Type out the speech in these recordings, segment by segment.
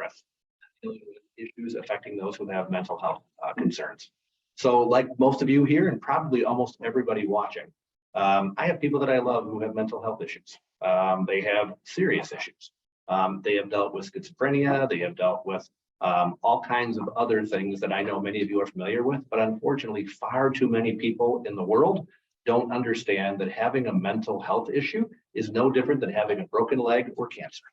with, dealing with issues affecting those who have mental health concerns. So like most of you here and probably almost everybody watching, I have people that I love who have mental health issues. They have serious issues. They have dealt with schizophrenia. They have dealt with all kinds of other things that I know many of you are familiar with, but unfortunately, far too many people in the world don't understand that having a mental health issue is no different than having a broken leg or cancer.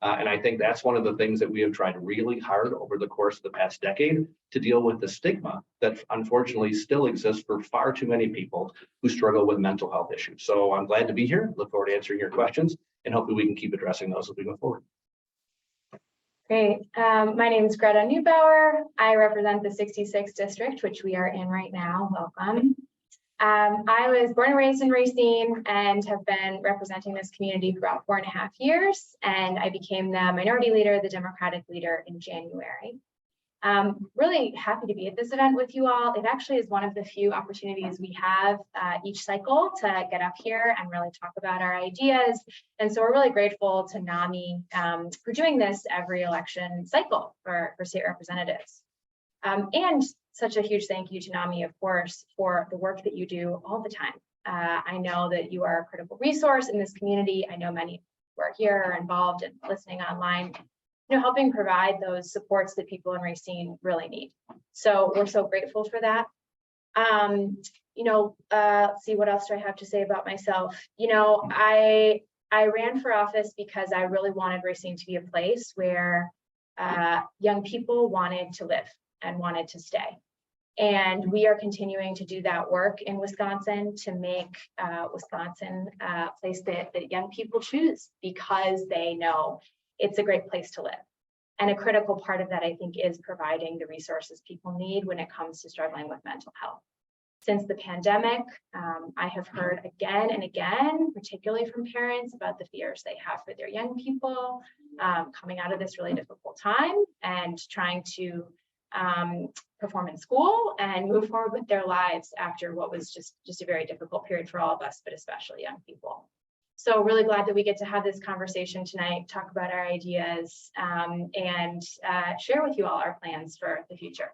And I think that's one of the things that we have tried really hard over the course of the past decade to deal with the stigma that unfortunately still exists for far too many people who struggle with mental health issues. So I'm glad to be here. Look forward to answering your questions, and hopefully we can keep addressing those as we go forward. Great. My name is Greta Neubauer. I represent the 66th district, which we are in right now. Welcome. I was born and raised in Racine and have been representing this community for about 4.5 years. And I became the minority leader, the Democratic leader in January. Really happy to be at this event with you all. It actually is one of the few opportunities we have each cycle to get up here and really talk about our ideas. And so we're really grateful to NAMI for doing this every election cycle for state representatives. And such a huge thank you to NAMI, of course, for the work that you do all the time. I know that you are a critical resource in this community. I know many who are here are involved and listening online, helping provide those supports that people in Racine really need. So we're so grateful for that. Let's see, what else do I have to say about myself? I ran for office because I really wanted Racine to be a place where young people wanted to live and wanted to stay. And we are continuing to do that work in Wisconsin to make Wisconsin a place that young people choose because they know it's a great place to live. And a critical part of that, I think, is providing the resources people need when it comes to struggling with mental health. Since the pandemic, I have heard again and again, particularly from parents, about the fears they have for their young people coming out of this really difficult time and trying to perform in school and move forward with their lives after what was just a very difficult period for all of us, but especially young people. So really glad that we get to have this conversation tonight, talk about our ideas, and share with you all our plans for the future.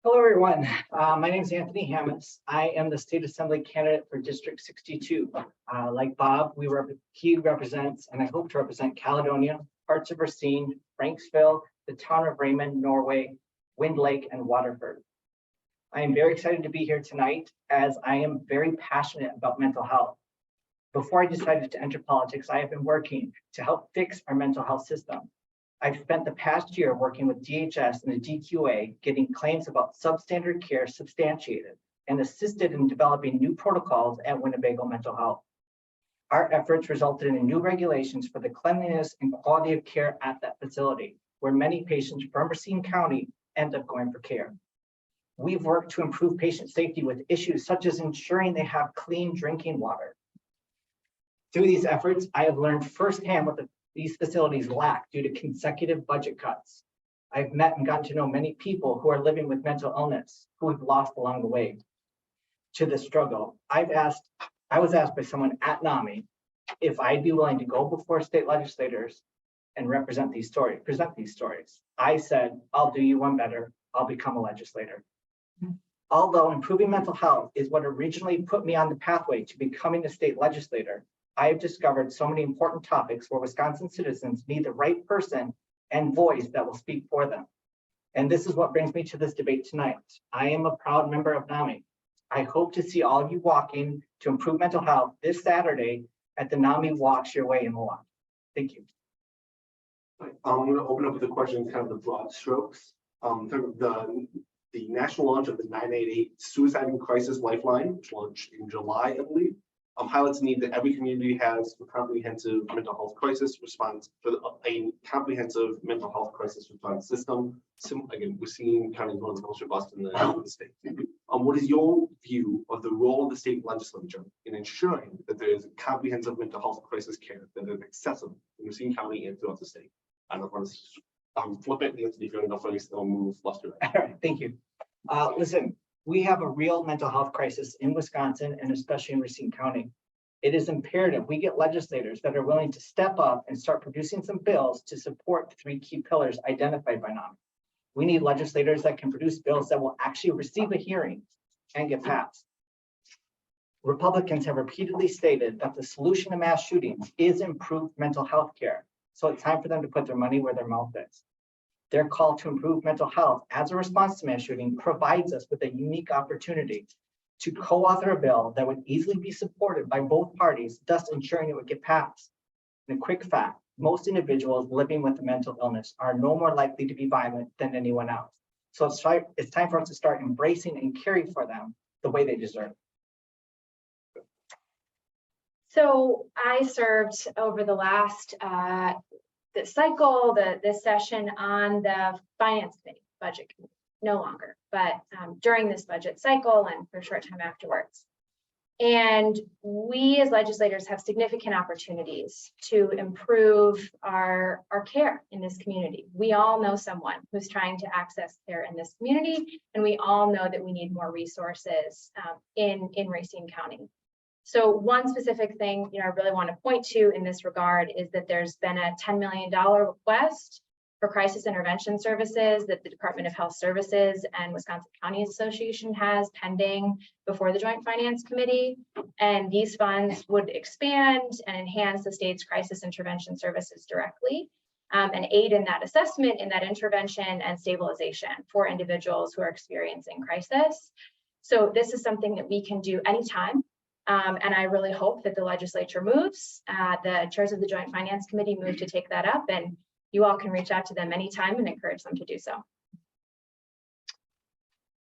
Hello, everyone. My name is Anthony Hammonds. I am the State Assembly candidate for District 62. Like Bob, he represents, and I hope to represent, Caledonia, parts of Racine, Franksville, the town of Raymond, Norway, Wind Lake, and Waterford. I am very excited to be here tonight as I am very passionate about mental health. Before I decided to enter politics, I have been working to help fix our mental health system. I've spent the past year working with DHS and the DQA, getting claims about substandard care substantiated and assisted in developing new protocols at Winnebago Mental Health. Our efforts resulted in new regulations for the cleanliness and quality of care at that facility, where many patients from Racine County end up going for care. We've worked to improve patient safety with issues such as ensuring they have clean drinking water. Through these efforts, I have learned firsthand what these facilities lack due to consecutive budget cuts. I've met and gotten to know many people who are living with mental illness who we've lost along the way to this struggle. I was asked by someone at NAMI if I'd be willing to go before state legislators and present these stories. I said, I'll do you one better. I'll become a legislator. Although improving mental health is what originally put me on the pathway to becoming a state legislator, I have discovered so many important topics where Wisconsin citizens need the right person and voice that will speak for them. And this is what brings me to this debate tonight. I am a proud member of NAMI. I hope to see all of you walking to improve mental health this Saturday at the NAMI Walks Your Way in Milwaukee. Thank you. I'm going to open up with a question, kind of the broad strokes. The national launch of the 988 Suicide and Crisis Lifeline, which launched in July, I believe, highlights the need that every community has for comprehensive mental health crisis response, for a comprehensive mental health crisis response system. Again, we're seeing kind of one of the most robust in the state. What is your view of the role of the state legislature in ensuring that there is comprehensive mental health crisis care that is accessible in Racine County and throughout the state? I don't know if I'm flip it, if you're enough for I'll move left to right. All right, thank you. Listen, we have a real mental health crisis in Wisconsin and especially in Racine County. It is imperative we get legislators that are willing to step up and start producing some bills to support the 3 key pillars identified by NAMI. We need legislators that can produce bills that will actually receive a hearing and get passed. Republicans have repeatedly stated that the solution to mass shootings is improved mental health care. So it's time for them to put their money where their mouth is. Their call to improve mental health as a response to mass shooting provides us with a unique opportunity to co-author a bill that would easily be supported by both parties, thus ensuring it would get passed. And a quick fact, most individuals living with a mental illness are no more likely to be violent than anyone else. So it's time for us to start embracing and caring for them the way they deserve. So I served over the last this cycle, this session on the finance committee, budget committee, no longer, but during this budget cycle and for a short time afterwards. And we as legislators have significant opportunities to improve our care in this community. We all know someone who's trying to access care in this community, and we all know that we need more resources in Racine County. So one specific thing, I really want to point to in this regard is that there's been a $10 million request for crisis intervention services that the Department of Health Services and Wisconsin County Association has pending before the Joint Finance Committee. And these funds would expand and enhance the state's crisis intervention services directly and aid in that assessment, in that intervention and stabilization for individuals who are experiencing crisis. So this is something that we can do anytime. And I really hope that the legislature moves, the chairs of the Joint Finance Committee move to take that up, and you all can reach out to them anytime and encourage them to do so.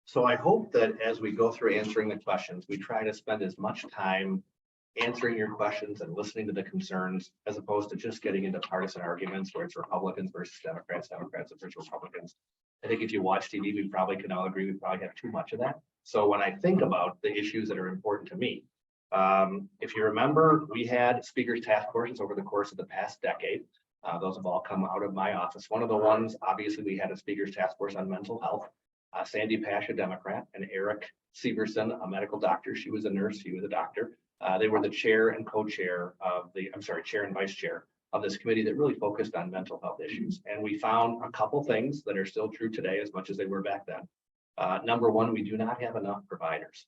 So I hope that as we go through answering the questions, we try to spend as much time answering your questions and listening to the concerns, as opposed to just getting into partisan arguments where it's Republicans versus Democrats, Democrats versus Republicans. I think if you watch TV, we probably can all agree we probably have too much of that. So when I think about the issues that are important to me, if you remember, we had speakers task forces over the course of the past decade. Those have all come out of my office. One of the ones, obviously, we had a speakers task force on mental health. Sandy Pash, a Democrat, and Eric Severson, a medical doctor. She was a nurse, he was a doctor. They were the chair and co-chair of chair and vice chair of this committee that really focused on mental health issues. And we found a couple things that are still true today as much as they were back then. Number one, we do not have enough providers.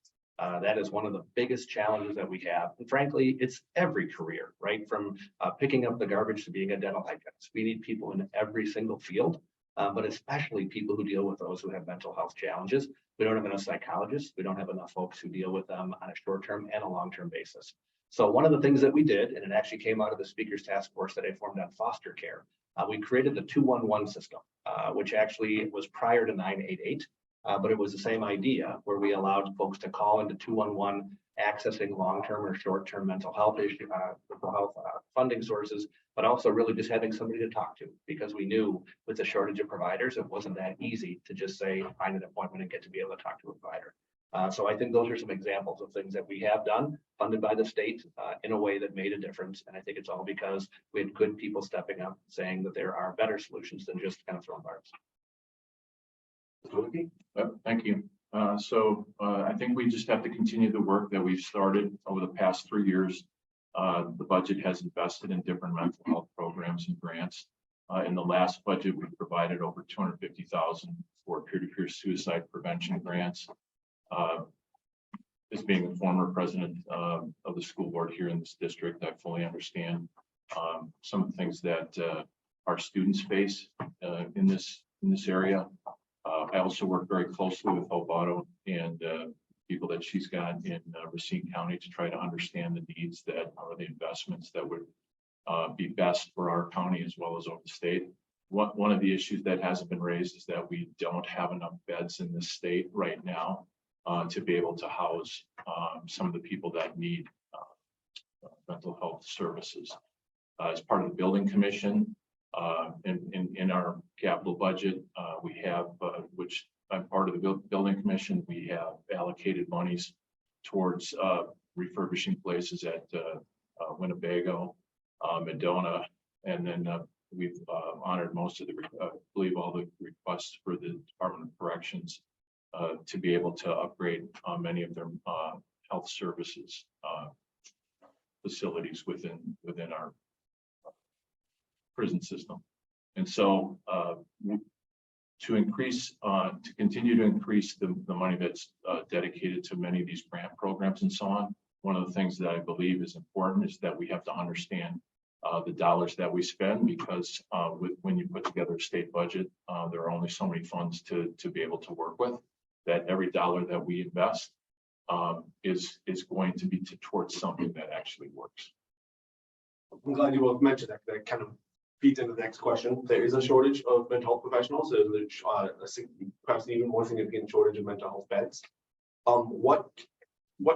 That is one of the biggest challenges that we have. And frankly, it's every career, right? From picking up the garbage to being a dental hygienist. We need people in every single field, but especially people who deal with those who have mental health challenges. We don't have enough psychologists. We don't have enough folks who deal with them on a short-term and a long-term basis. So one of the things that we did, and it actually came out of the speakers task force that I formed on foster care, we created the 211 system, which actually was prior to 988. But it was the same idea where we allowed folks to call into 211 accessing long-term or short-term mental health funding sources, but also really just having somebody to talk to, because we knew with the shortage of providers, it wasn't that easy to just say, find an appointment and get to be able to talk to a provider. So I think those are some examples of things that we have done, funded by the state in a way that made a difference. And I think it's all because we had good people stepping up, saying that there are better solutions than just kind of throwing barbs. Thank you. I think we just have to continue the work that we've started over the past 3 years. The budget has invested in different mental health programs and grants. In the last budget, we provided over $250,000 for peer-to-peer suicide prevention grants. As being a former president of the school board here in this district, I fully understand some of the things that our students face in this area. I also work very closely with Hope Auto and people that she's got in Racine County to try to understand the needs that are the investments that would be best for our county as well as over the state. One of the issues that hasn't been raised is that we don't have enough beds in this state right now to be able to house some of the people that need mental health services. As part of the building commission, in our capital budget, we have, which I'm part of the building commission, we have allocated monies towards refurbishing places at Winnebago, Medona, and then we've honored most of the, I believe all the requests for the Department of Corrections to be able to upgrade many of their health services. facilities within our prison system. And so to continue to increase the money that's dedicated to many of these grant programs and so on, one of the things that I believe is important is that we have to understand the dollars that we spend, because when you put together a state budget, there are only so many funds to be able to work with. That every dollar that we invest is going to be towards something that actually works. I'm glad you both mentioned that. That kind of feeds into the next question. There is a shortage of mental health professionals. There's perhaps an even more significant shortage of mental health beds. What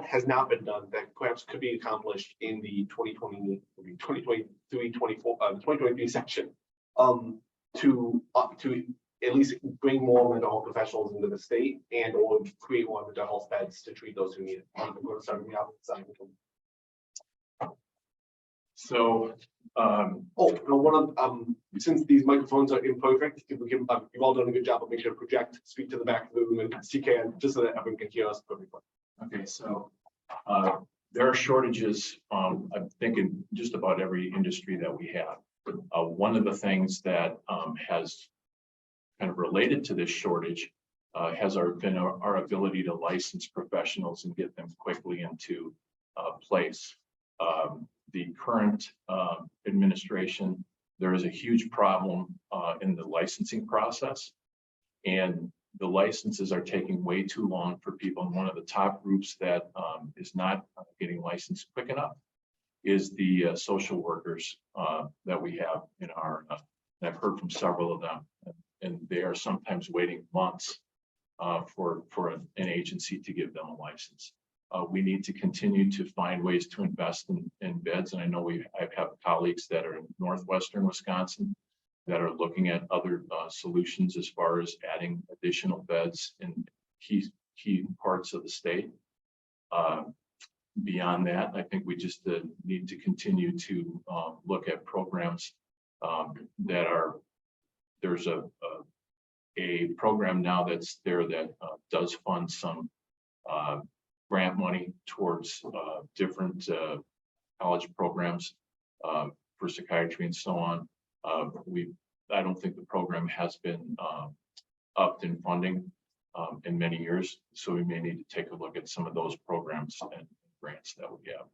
has not been done that perhaps could be accomplished in the 2023 section to at least bring more mental health professionals into the state and or create more mental health beds to treat those who need it? I'm going to start me out with Simon. So, since these microphones are imperfect, if we can, you've all done a good job of making sure to project, speak to the back of the room as you can, just so that everyone can hear us perfectly. okay, so there are shortages, I think, in just about every industry that we have. One of the things that has kind of related to this shortage has been our ability to license professionals and get them quickly into place. The current administration, there is a huge problem in the licensing process, and the licenses are taking way too long for people. And one of the top groups that is not getting licensed quick enough is the social workers that we have in our, I've heard from several of them, and they are sometimes waiting months for an agency to give them a license. We need to continue to find ways to invest in beds. And I know I have colleagues that are in northwestern Wisconsin that are looking at other solutions as far as adding additional beds in key parts of the state. Beyond that, I think we just need to continue to look at programs that are, there's a program now that's there that does fund some grant money towards different college programs for psychiatry and so on. I don't think the program has been upped in funding in many years, so we may need to take a look at some of those programs and grants that we have.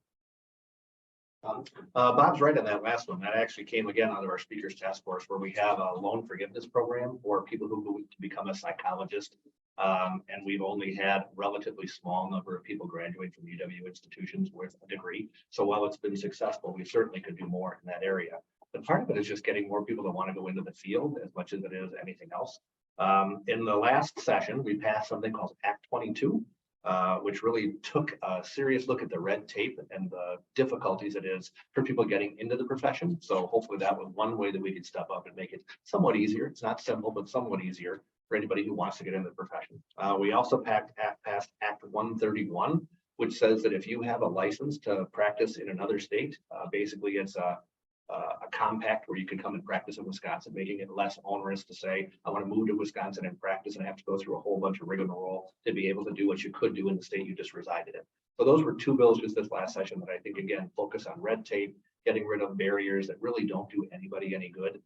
Bob's right on that last one. That actually came again out of our speakers task force, where we have a loan forgiveness program for people who go to become a psychologist. And we've only had relatively small number of people graduate from UW institutions with a degree. So while it's been successful, we certainly could do more in that area. But part of it is just getting more people to want to go into the field as much as it is anything else. In the last session, we passed something called Act 22. Which really took a serious look at the red tape and the difficulties it is for people getting into the profession. So hopefully that was one way that we could step up and make it somewhat easier. It's not simple, but somewhat easier for anybody who wants to get into the profession. We also passed Act 131, which says that if you have a license to practice in another state, basically it's a compact where you can come and practice in Wisconsin, making it less onerous to say, I want to move to Wisconsin and practice and I have to go through a whole bunch of rigmarole to be able to do what you could do in the state you just resided in. So those were two bills just this last session that I think, again, focus on red tape, getting rid of barriers that really don't do anybody any good.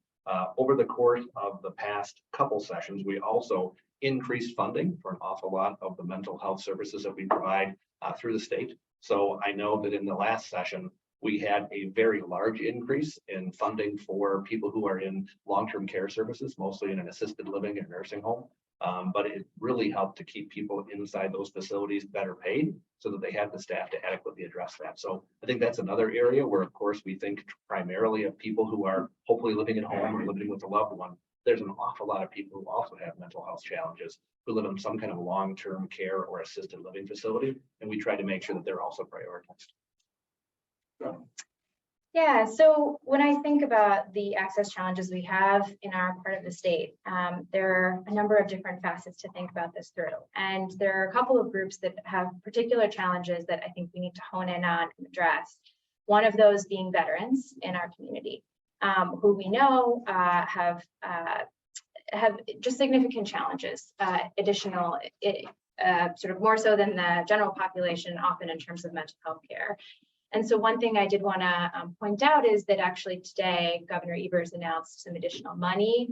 Over the course of the past couple sessions, we also increased funding for an awful lot of the mental health services that we provide through the state. So I know that in the last session, we had a very large increase in funding for people who are in long-term care services, mostly in an assisted living and nursing home. But it really helped to keep people inside those facilities better paid so that they had the staff to adequately address that. So I think that's another area where, of course, we think primarily of people who are hopefully living at home or living with a loved one. There's an awful lot of people who also have mental health challenges who live in some kind of long-term care or assisted living facility. And we try to make sure that they're also prioritized. Yeah, so when I think about the access challenges we have in our part of the state, there are a number of different facets to think about this through. And there are a couple of groups that have particular challenges that I think we need to hone in on and address. One of those being veterans in our community, who we know have just significant challenges, additional, sort of more so than the general population, often in terms of mental health care. And so one thing I did want to point out is that actually today, Governor Evers announced some additional money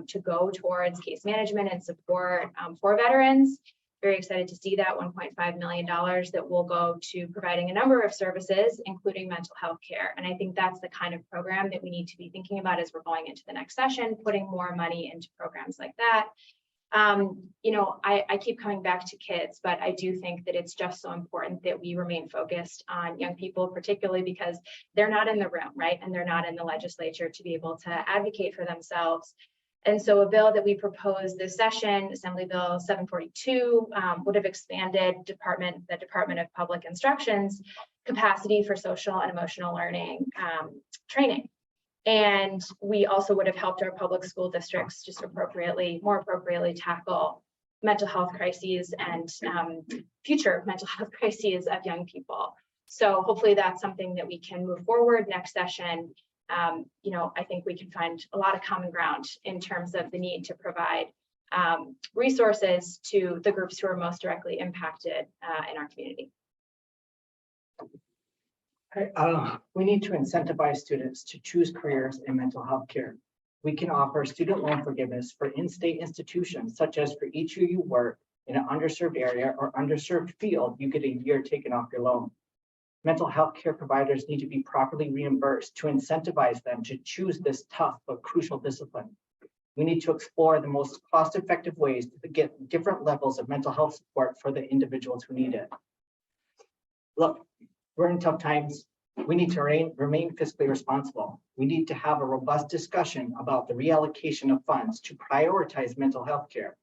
to go towards case management and support for veterans. Very excited to see that $1.5 million that will go to providing a number of services, including mental health care. And I think that's the kind of program that we need to be thinking about as we're going into the next session, putting more money into programs like that. You know, I keep coming back to kids, but I do think that it's just so important that we remain focused on young people, particularly because they're not in the room, right? And they're not in the legislature to be able to advocate for themselves. And so a bill that we proposed this session, Assembly Bill 742, would have expanded the Department of Public Instruction's capacity for social and emotional learning training. And we also would have helped our public school districts just more appropriately tackle mental health crises and future mental health crises of young people. So hopefully that's something that we can move forward next session. You know, I think we can find a lot of common ground in terms of the need to provide resources to the groups who are most directly impacted in our community. We need to incentivize students to choose careers in mental health care. We can offer student loan forgiveness for in-state institutions, such as for each year you work in an underserved area or underserved field, you get a year taken off your loan. Mental health care providers need to be properly reimbursed to incentivize them to choose this tough but crucial discipline. We need to explore the most cost-effective ways to get different levels of mental health support for the individuals who need it. Look, we're in tough times. We need to remain fiscally responsible. We need to have a robust discussion about the reallocation of funds to prioritize mental health care.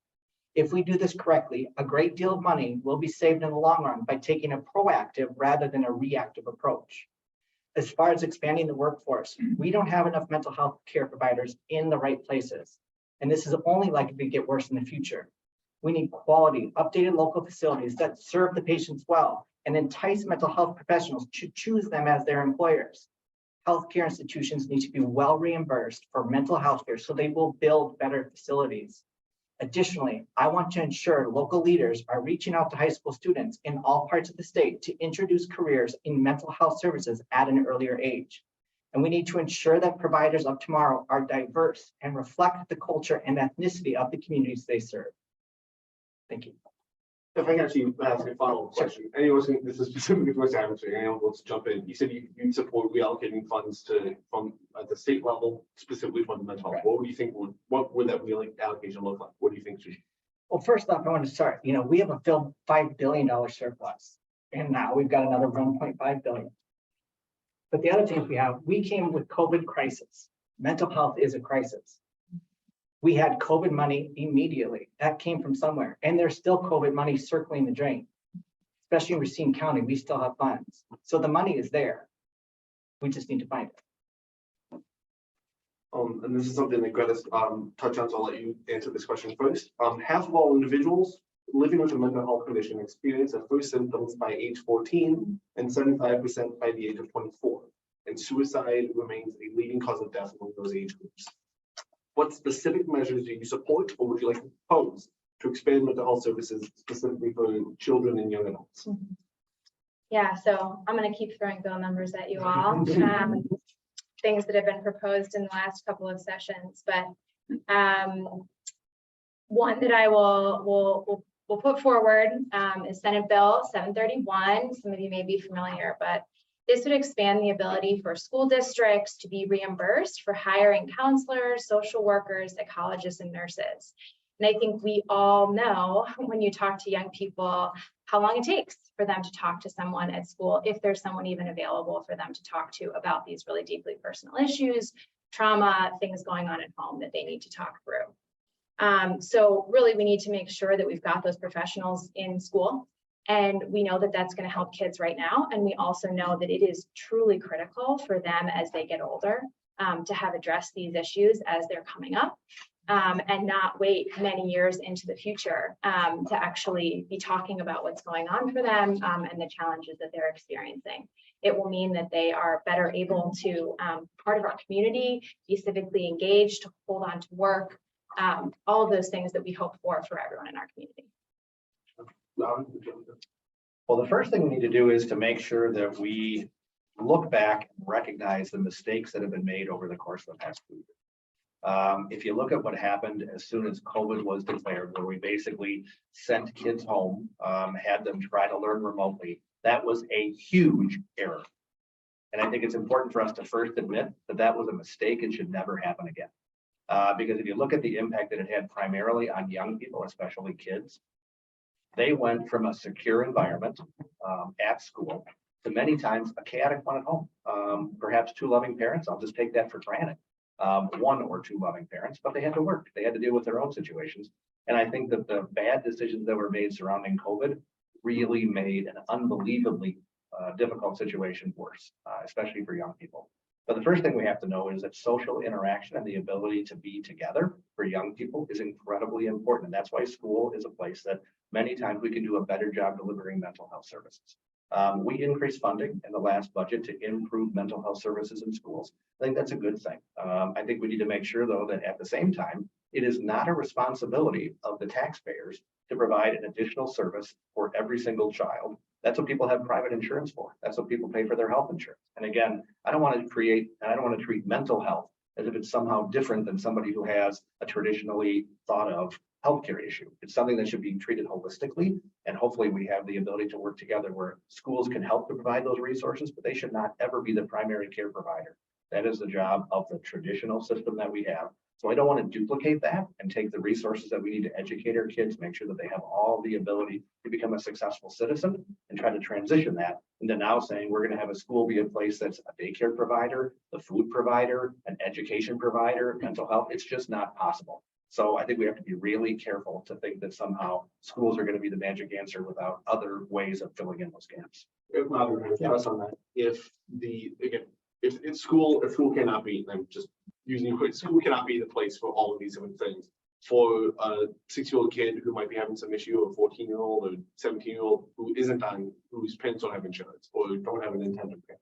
If we do this correctly, a great deal of money will be saved in the long run by taking a proactive rather than a reactive approach. As far as expanding the workforce, we don't have enough mental health care providers in the right places. And this is only likely to get worse in the future. We need quality, updated local facilities that serve the patients well and entice mental health professionals to choose them as their employers. Healthcare institutions need to be well reimbursed for mental health care so they will build better facilities. Additionally, I want to ensure local leaders are reaching out to high school students in all parts of the state to introduce careers in mental health services at an earlier age. And we need to ensure that providers of tomorrow are diverse and reflect the culture and ethnicity of the communities they serve. Thank you. If I can actually ask a follow-up question, this is specifically for Advocacy, anyone wants to jump in. You said you support reallocating funds from at the state level, specifically for the mental health. What would you think what would that reallocation look like? What do you think should? Well, first off, I want to start. You know, we have a filled $5 billion surplus, and now we've got another $1.5 billion. But the other things we came with COVID crisis. Mental health is a crisis. We had COVID money immediately. That came from somewhere. And there's still COVID money circling the drain. Especially in Racine County, we still have funds. So the money is there. We just need to find it. And this is something that Greta's touched on, so I'll let you answer this question first. Half of all individuals living with a mental health condition experience their first symptoms by age 14 and 75% by the age of 24. And suicide remains a leading cause of death among those age groups. What specific measures do you support or would you like to propose to expand mental health services specifically for children and young adults? Yeah, so I'm going to keep throwing bill numbers at you all. Things that have been proposed in the last couple of sessions, but one that I will put forward is Senate Bill 731. Some of you may be familiar, but this would expand the ability for school districts to be reimbursed for hiring counselors, social workers, psychologists, and nurses. And I think we all know when you talk to young people, how long it takes for them to talk to someone at school, if there's someone even available for them to talk to about these really deeply personal issues, trauma, things going on at home that they need to talk through. So really, we need to make sure that we've got those professionals in school. And we know that that's going to help kids right now. And we also know that it is truly critical for them as they get older to have addressed these issues as they're coming up and not wait many years into the future to actually be talking about what's going on for them and the challenges that they're experiencing. It will mean that they are better able to part of our community, be civically engaged, to hold on to work, all of those things that we hope for everyone in our community. Well, the first thing we need to do is to make sure that we look back and recognize the mistakes that have been made over the course of the past 2 years. If you look at what happened as soon as COVID was declared, where we basically sent kids home, had them try to learn remotely, that was a huge error. And I think it's important for us to first admit that that was a mistake and should never happen again. Because if you look at the impact that it had primarily on young people, especially kids, they went from a secure environment at school to many times a chaotic one at home. Perhaps 2 loving parents, I'll just take that for granted. 1 or 2 loving parents, but they had to work. They had to deal with their own situations. And I think that the bad decisions that were made surrounding COVID really made an unbelievably difficult situation worse, especially for young people. But the first thing we have to know is that social interaction and the ability to be together for young people is incredibly important. And that's why school is a place that many times we can do a better job delivering mental health services. We increased funding in the last budget to improve mental health services in schools. I think that's a good thing. I think we need to make sure, though, that at the same time, it is not a responsibility of the taxpayers to provide an additional service for every single child. That's what people have private insurance for. That's what people pay for their health insurance. And again, I don't want to treat mental health as if it's somehow different than somebody who has a traditionally thought of healthcare issue. It's something that should be treated holistically. And hopefully we have the ability to work together where schools can help to provide those resources, but they should not ever be the primary care provider. That is the job of the traditional system that we have. So I don't want to duplicate that and take the resources that we need to educate our kids, make sure that they have all the ability to become a successful citizen, and try to transition that into now saying we're going to have a school be a place that's a daycare provider, the food provider, an education provider, mental health. It's just not possible. So I think we have to be really careful to think that somehow schools are going to be the magic answer without other ways of filling in those gaps. If not, we're gonna press on that. If school cannot be, I'm just using school cannot be the place for all of these different things. For a 6-year-old kid who might be having some issue, or 14-year-old or 17-year-old whose parents don't have insurance or don't have an intensive care,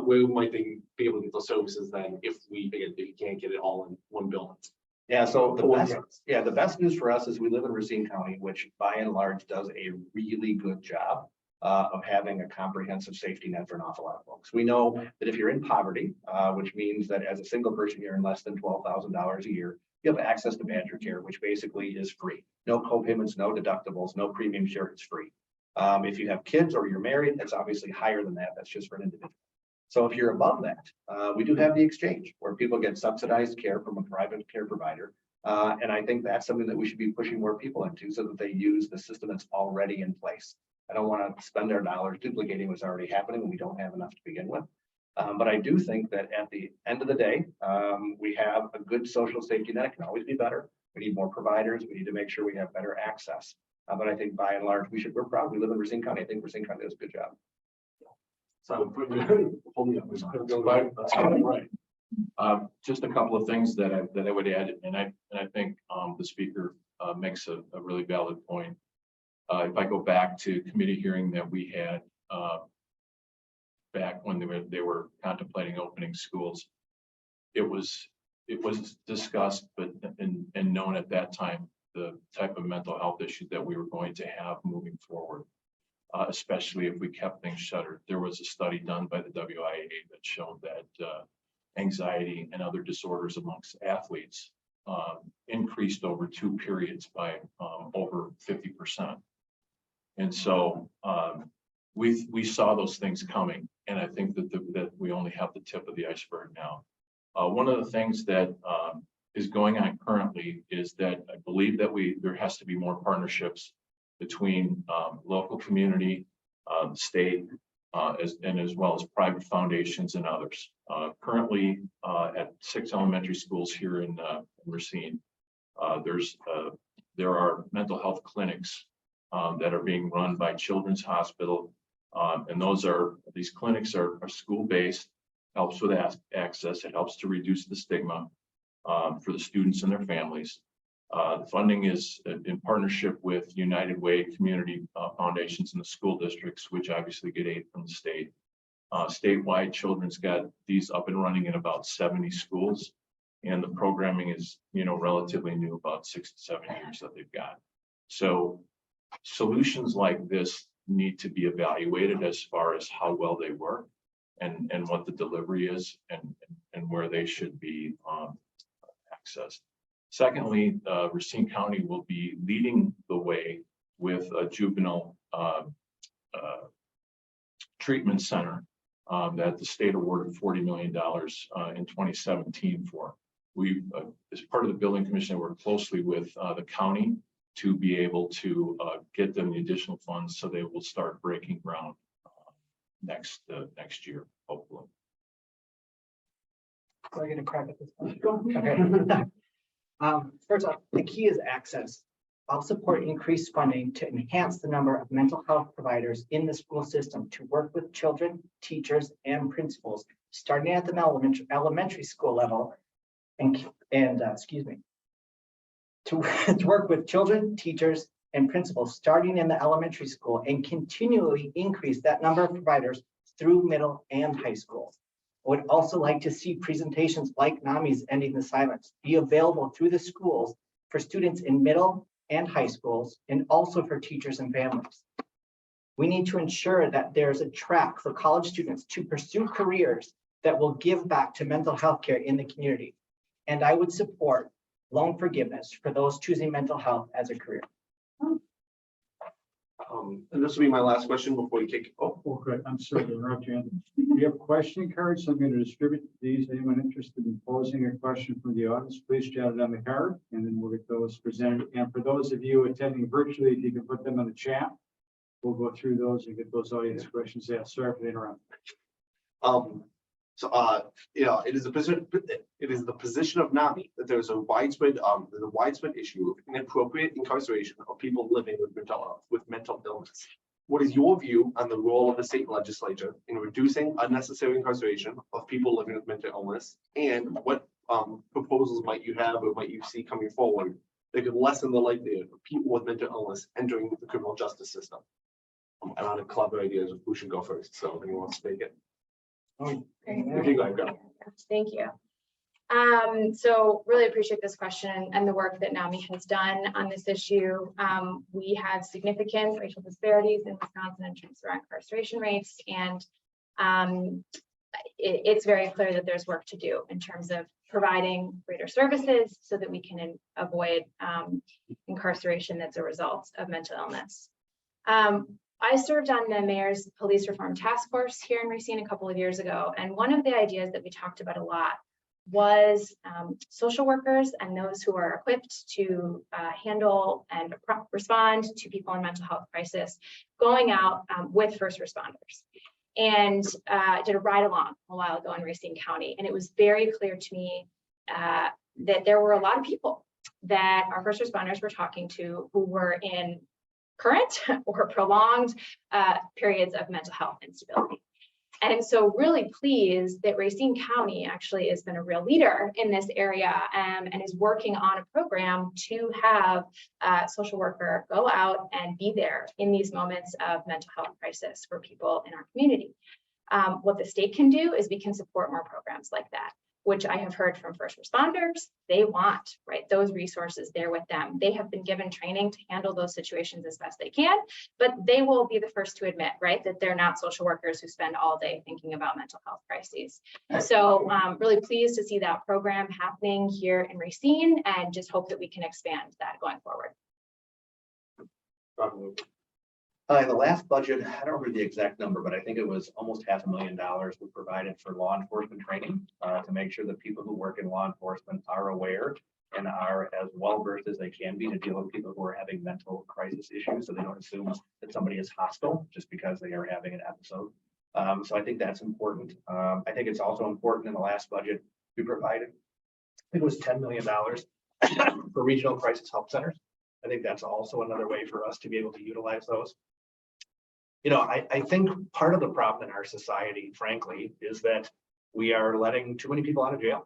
where might they be able to get those services then if we can't get it all in one building? Yeah, so the best news for us is we live in Racine County, which by and large does a really good job of having a comprehensive safety net for an awful lot of folks. We know that if you're in poverty, which means that as a single person, you're in less than $12,000 a year, you have access to Badger Care, which basically is free. No co-payments, no deductibles, no premium share, it's free. If you have kids or you're married, it's obviously higher than that. That's just for an individual. So if you're above that, we do have the exchange where people get subsidized care from a private care provider. And I think that's something that we should be pushing more people into so that they use the system that's already in place. I don't want to spend our dollars duplicating what's already happening when we don't have enough to begin with. But I do think that at the end of the day, we have a good social safety net. It can always be better. We need more providers. We need to make sure we have better access. But I think by and large, we're proud. We live in Racine County. I think Racine County does a good job. So holding up. Right. Just a couple of things that I would add, and I think the speaker makes a really valid point. If I go back to committee hearing that we had back when they were contemplating opening schools, it was discussed, but and known at that time the type of mental health issue that we were going to have moving forward, especially if we kept things shuttered. There was a study done by the WIA that showed that anxiety and other disorders amongst athletes increased over 2 periods by over 50%. And so we saw those things coming, and I think that we only have the tip of the iceberg now. One of the things that is going on currently is that I believe that there has to be more partnerships between local community, the state, as well as private foundations and others. Currently, at 6 elementary schools here in Racine, there are mental health clinics that are being run by Children's Hospital, and these clinics are school-based. Helps with access. It helps to reduce the stigma for the students and their families. The funding is in partnership with United Way community foundations in the school districts, which obviously get aid from the state. Statewide, Children's got these up and running in about 70 schools, and the programming is relatively new, about 6 to 7 years that they've got. So solutions like this need to be evaluated as far as how well they work. and what the delivery is and where they should be accessed. Secondly, Racine County will be leading the way with a juvenile treatment center that the state awarded $40 million in 2017 for. We, as part of the building commission, work closely with the county to be able to get them the additional funds so they will start breaking ground next year, hopefully. So I get a crack at this one. Okay. First off, the key is access. I'll support increased funding to enhance the number of mental health providers in the school system to work with children, teachers, and principals, starting at the elementary school level, and to work with children, teachers, and principals starting in the elementary school and continually increase that number of providers through middle and high school. I would also like to see presentations like NAMI's Ending the Silence be available through the schools for students in middle and high schools, and also for teachers and families. We need to ensure that there's a track for college students to pursue careers that will give back to mental health care in the community. And I would support loan forgiveness for those choosing mental health as a career. And this will be my last question before we kick. Oh, Okay, I'm sorry to interrupt you. We have question cards. I'm going to distribute these. Anyone interested in posing a question from the audience, please jot it on the card, and then we'll get those presented. And for those of you attending virtually, if you can put them in the chat, we'll go through those and get those audience questions asked. Sorry for the interrupt. It is the position of NAMI that there's a widespread issue of inappropriate incarceration of people living with mental illness. What is your view on the role of the state legislature in reducing unnecessary incarceration of people living with mental illness? And what proposals might you have or might you see coming forward that could lessen the likelihood of people with mental illness entering the criminal justice system? I'm out of clever ideas of who should go first, so if anyone wants to take it. If you go ahead, go. Thank you. So really appreciate this question and the work that NAMI has done on this issue. We have significant racial disparities in Wisconsin in terms of our incarceration rates, and it's very clear that there's work to do in terms of providing greater services so that we can avoid incarceration that's a result of mental illness. I served on the mayor's police reform task force here in Racine a couple of years ago, and one of the ideas that we talked about a lot was social workers and those who are equipped to handle and respond to people in mental health crisis going out with first responders. And I did a ride along a while ago in Racine County, and it was very clear to me that there were a lot of people that our first responders were talking to who were in current or prolonged periods of mental health instability. And so really pleased that Racine County actually has been a real leader in this area and is working on a program to have a social worker go out and be there in these moments of mental health crisis for people in our community. What the state can do is we can support more programs like that, which I have heard from first responders. They want, right, those resources there with them. They have been given training to handle those situations as best they can, but they will be the first to admit, right, that they're not social workers who spend all day thinking about mental health crises. So really pleased to see that program happening here in Racine, and just hope that we can expand that going forward. In the last budget, I don't remember the exact number, but I think it was almost $500,000 we provided for law enforcement training to make sure that people who work in law enforcement are aware and are as well versed as they can be to deal with people who are having mental crisis issues, so they don't assume that somebody is hostile just because they are having an episode. So I think that's important. I think it's also important in the last budget we provided, I think it was $10 million for regional crisis help centers. I think that's also another way for us to be able to utilize those. You know, I think part of the problem in our society, frankly, is that we are letting too many people out of jail.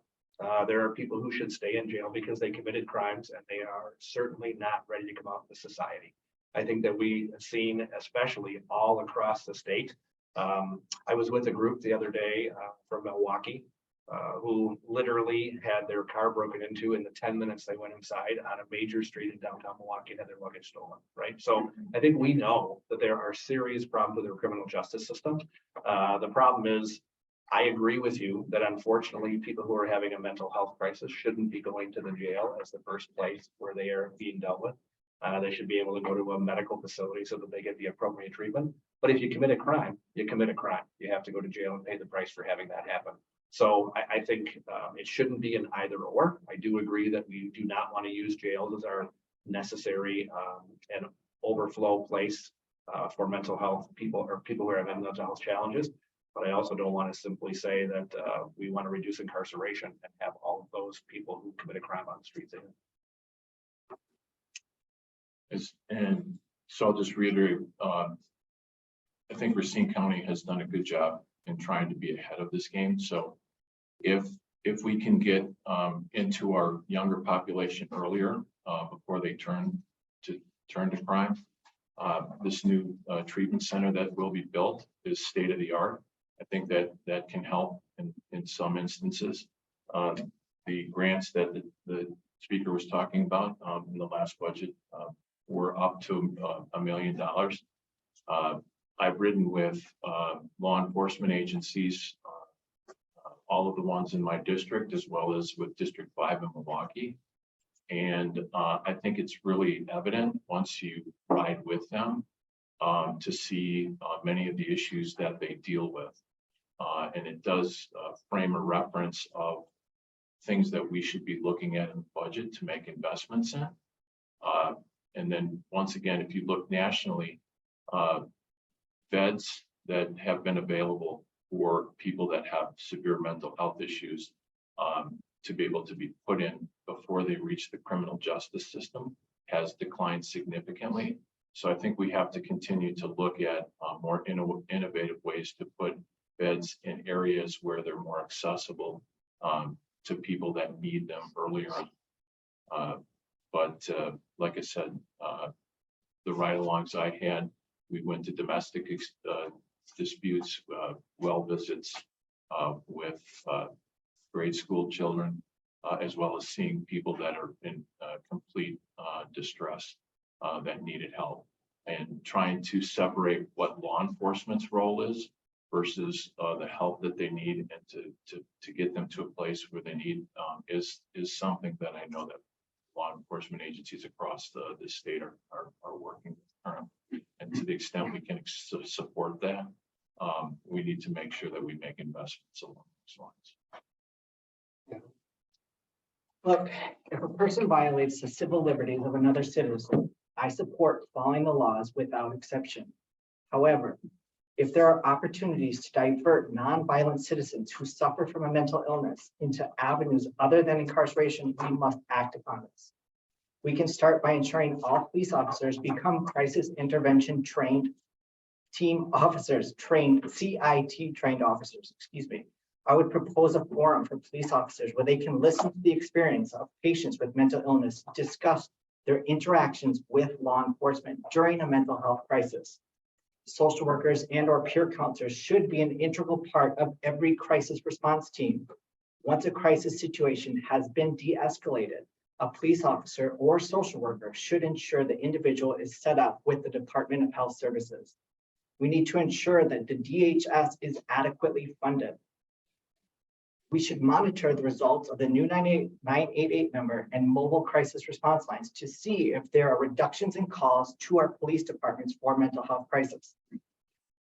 There are people who should stay in jail because they committed crimes and they are certainly not ready to come out into society. I think that we have seen, especially all across the state. I was with a group the other day from Milwaukee who literally had their car broken into in the 10 minutes they went inside on a major street in downtown Milwaukee and had their luggage stolen, right? So I think we know that there are serious problems with our criminal justice system. The problem is I agree with you that unfortunately, people who are having a mental health crisis shouldn't be going to the jail as the first place where they are being dealt with. They should be able to go to a medical facility so that they get the appropriate treatment. But if you commit a crime, you commit a crime. You have to go to jail and pay the price for having that happen. So I think it shouldn't be an either or. I do agree that we do not want to use jails as our necessary and overflow place for mental health people or people who are having mental health challenges. But I also don't want to simply say that we want to reduce incarceration and have all of those people who commit a crime on the streets. And so I'll just reiterate, I think Racine County has done a good job in trying to be ahead of this game. So if we can get into our younger population earlier before they turn to crime, this new treatment center that will be built is state of the art. I think that can help in some instances. The grants that the speaker was talking about in the last budget were up to $1 million. I've ridden with law enforcement agencies, all of the ones in my district, as well as with District 5 in Milwaukee. And I think it's really evident once you ride with them to see many of the issues that they deal with. And it does frame a reference of things that we should be looking at in the budget to make investments in. And then once again, if you look nationally, beds that have been available for people that have severe mental health issues to be able to be put in before they reach the criminal justice system has declined significantly. So I think we have to continue to look at more innovative ways to put beds in areas where they're more accessible to people that need them earlier. But like I said, the ride-alongs I had, we went to domestic disputes, well visits with grade school children, as well as seeing people that are in complete distress that needed help, and trying to separate what law enforcement's role is versus the help that they need, and to get them to a place where they need is something that I know that law enforcement agencies across the state are working currently. And to the extent we can support that, we need to make sure that we make investments along those lines. Look, if a person violates the civil liberties of another citizen, I support following the laws without exception. However, if there are opportunities to divert non-violent citizens who suffer from a mental illness into avenues other than incarceration, we must act upon this. We can start by ensuring all police officers become crisis intervention trained team officers, CIT trained officers, excuse me. I would propose a forum for police officers where they can listen to the experience of patients with mental illness, discuss their interactions with law enforcement during a mental health crisis. Social workers and/or peer counselors should be an integral part of every crisis response team. Once a crisis situation has been de-escalated, a police officer or social worker should ensure the individual is set up with the Department of Health Services. We need to ensure that the DHS is adequately funded. We should monitor the results of the new 988 number and mobile crisis response lines to see if there are reductions in calls to our police departments for mental health crisis.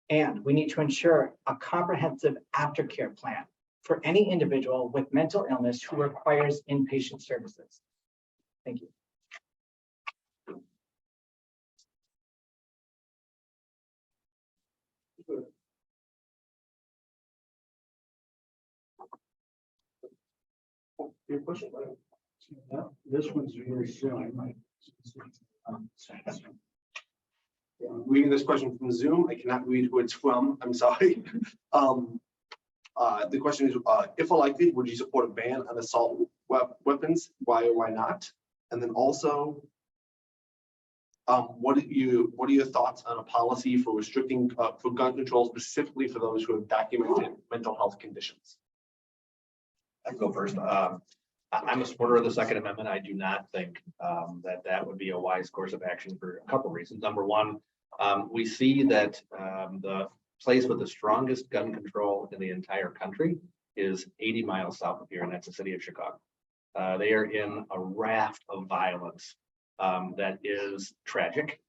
And we need to ensure a comprehensive aftercare plan for any individual with mental illness who requires inpatient services. Thank you. Your question? This one's very soon. Reading this question from Zoom, I cannot read who it's from. I'm sorry. The question is, if elected, would you support a ban on assault weapons? Why or why not? And then also, what are your thoughts on a policy for restricting for gun control, specifically for those who have documented mental health conditions? I can go first. I'm a supporter of the Second Amendment. I do not think that would be a wise course of action for a couple of reasons. Number one, we see that the place with the strongest gun control in the entire country is 80 miles south of here, and that's the city of Chicago. They are in a raft of violence that is tragic,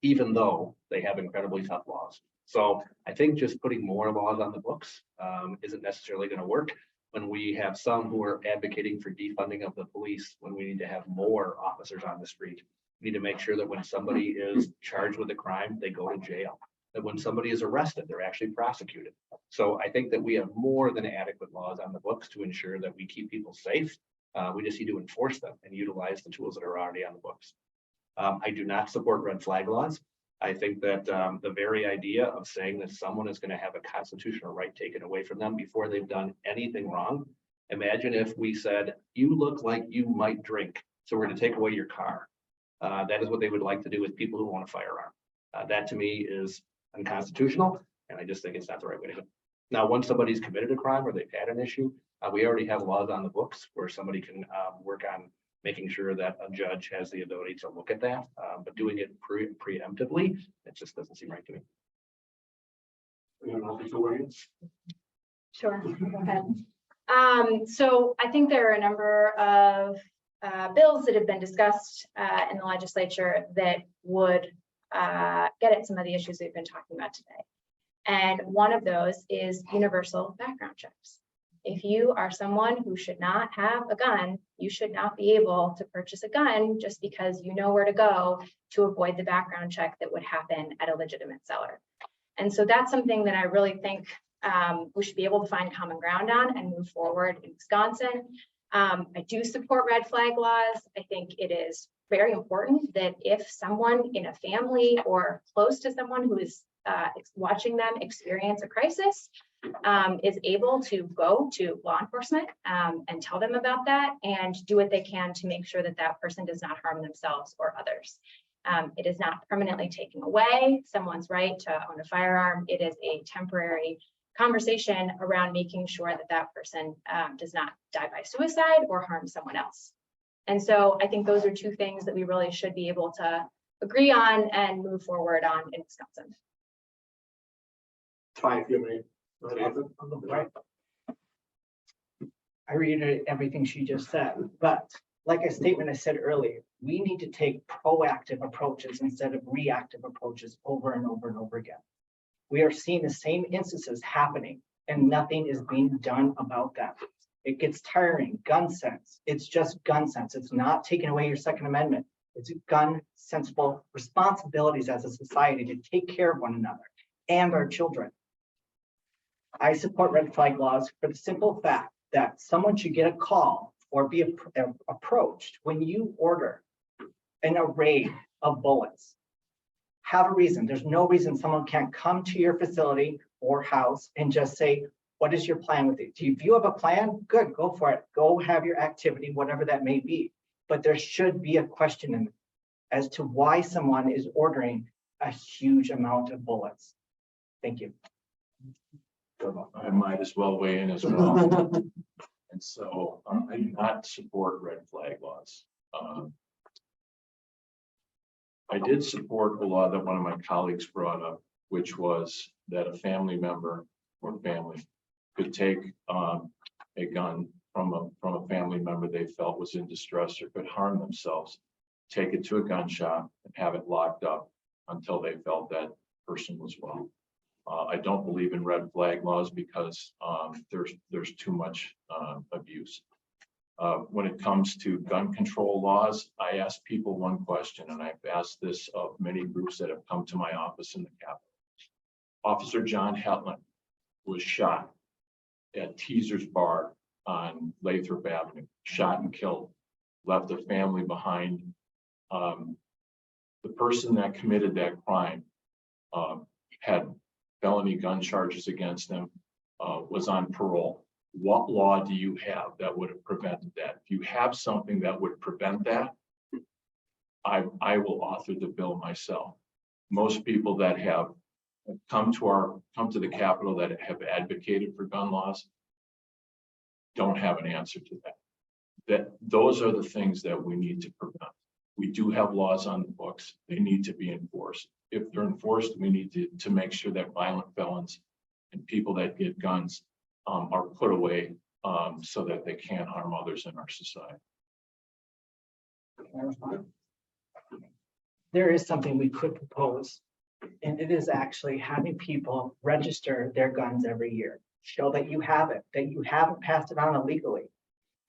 even though they have incredibly tough laws. So I think just putting more laws on the books isn't necessarily going to work when we have some who are advocating for defunding of the police, when we need to have more officers on the street. We need to make sure that when somebody is charged with a crime, they go to jail. That when somebody is arrested, they're actually prosecuted. So I think that we have more than adequate laws on the books to ensure that we keep people safe. We just need to enforce them and utilize the tools that are already on the books. I do not support red flag laws. I think that the very idea of saying that someone is going to have a constitutional right taken away from them before they've done anything wrong. Imagine if we said, you look like you might drink, so we're going to take away your car. That is what they would like to do with people who own a firearm. That to me is unconstitutional, and I just think it's not the right way to go. Now, once somebody's committed a crime or they've had an issue, we already have laws on the books where somebody can work on making sure that a judge has the ability to look at that, but doing it preemptively, it just doesn't seem right to me. Sure, go ahead. So I think there are a number of bills that have been discussed in the legislature that would get at some of the issues we've been talking about today. And one of those is universal background checks. If you are someone who should not have a gun, you should not be able to purchase a gun just because you know where to go to avoid the background check that would happen at a legitimate seller. And so that's something that I really think we should be able to find common ground on and move forward in Wisconsin. I do support red flag laws. I think it is very important that if someone in a family or close to someone who is watching them experience a crisis is able to go to law enforcement and tell them about that and do what they can to make sure that that person does not harm themselves or others. It is not permanently taking away someone's right to own a firearm. It is a temporary conversation around making sure that that person does not die by suicide or harm someone else. And so I think those are two things that we really should be able to agree on and move forward on in Wisconsin. Fine, if you may. I reiterate everything she just said, but like a statement I said earlier, we need to take proactive approaches instead of reactive approaches over and over and over again. We are seeing the same instances happening and nothing is being done about that. It gets tiring. Gun sense. It's just gun sense. It's not taking away your Second Amendment. It's gun sensible responsibilities as a society to take care of one another and our children. I support red flag laws for the simple fact that someone should get a call or be approached when you order an array of bullets. Have a reason. There's no reason someone can't come to your facility or house and just say, what is your plan with it? If you have a plan, good, go for it. Go have your activity, whatever that may be. But there should be a question in it as to why someone is ordering a huge amount of bullets. Thank you. I might as well weigh in as well. And so I do not support red flag laws. I did support a law that one of my colleagues brought up, which was that a family member or family could take a gun from a family member they felt was in distress or could harm themselves, take it to a gun shop and have it locked up until they felt that person was well. I don't believe in red flag laws because there's too much abuse. When it comes to gun control laws, I ask people one question, and I've asked this of many groups that have come to my office in the Capitol. Officer John Hetland was shot at Teaser's Bar on Lathrop Avenue, shot and killed, left a family behind. The person that committed that crime had felony gun charges against him, was on parole. What law do you have that would have prevented that? If you have something that would prevent that, I will author the bill myself. Most people that have come to the Capitol that have advocated for gun laws don't have an answer to that. Those are the things that we need to prevent. We do have laws on the books. They need to be enforced. if they're enforced, we need to make sure that violent felons and people that get guns are put away so that they can't harm others in our society. There is something we could propose, and it is actually having people register their guns every year. Show that you have it, that you haven't passed it on illegally,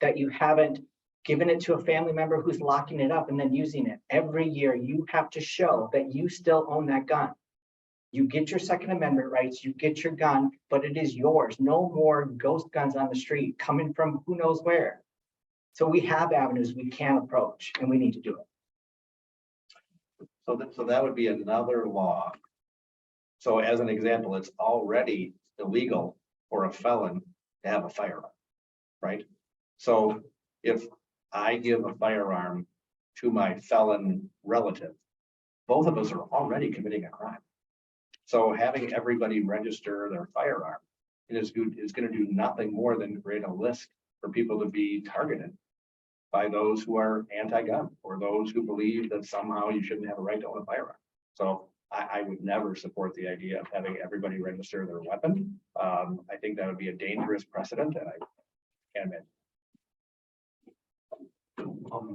that you haven't given it to a family member who's locking it up and then using it. Every year, you have to show that you still own that gun. You get your Second Amendment rights, you get your gun, but it is yours. No more ghost guns on the street coming from who knows where. So we have avenues we can approach, and we need to do it. So that would be another law. So as an example, it's already illegal for a felon to have a firearm, right? So if I give a firearm to my felon relative, both of us are already committing a crime. So having everybody register their firearm is going to do nothing more than create a list for people to be targeted by those who are anti-gun or those who believe that somehow you shouldn't have a right to own a firearm. So I would never support the idea of having everybody register their weapon. I think that would be a dangerous precedent, and I can't imagine.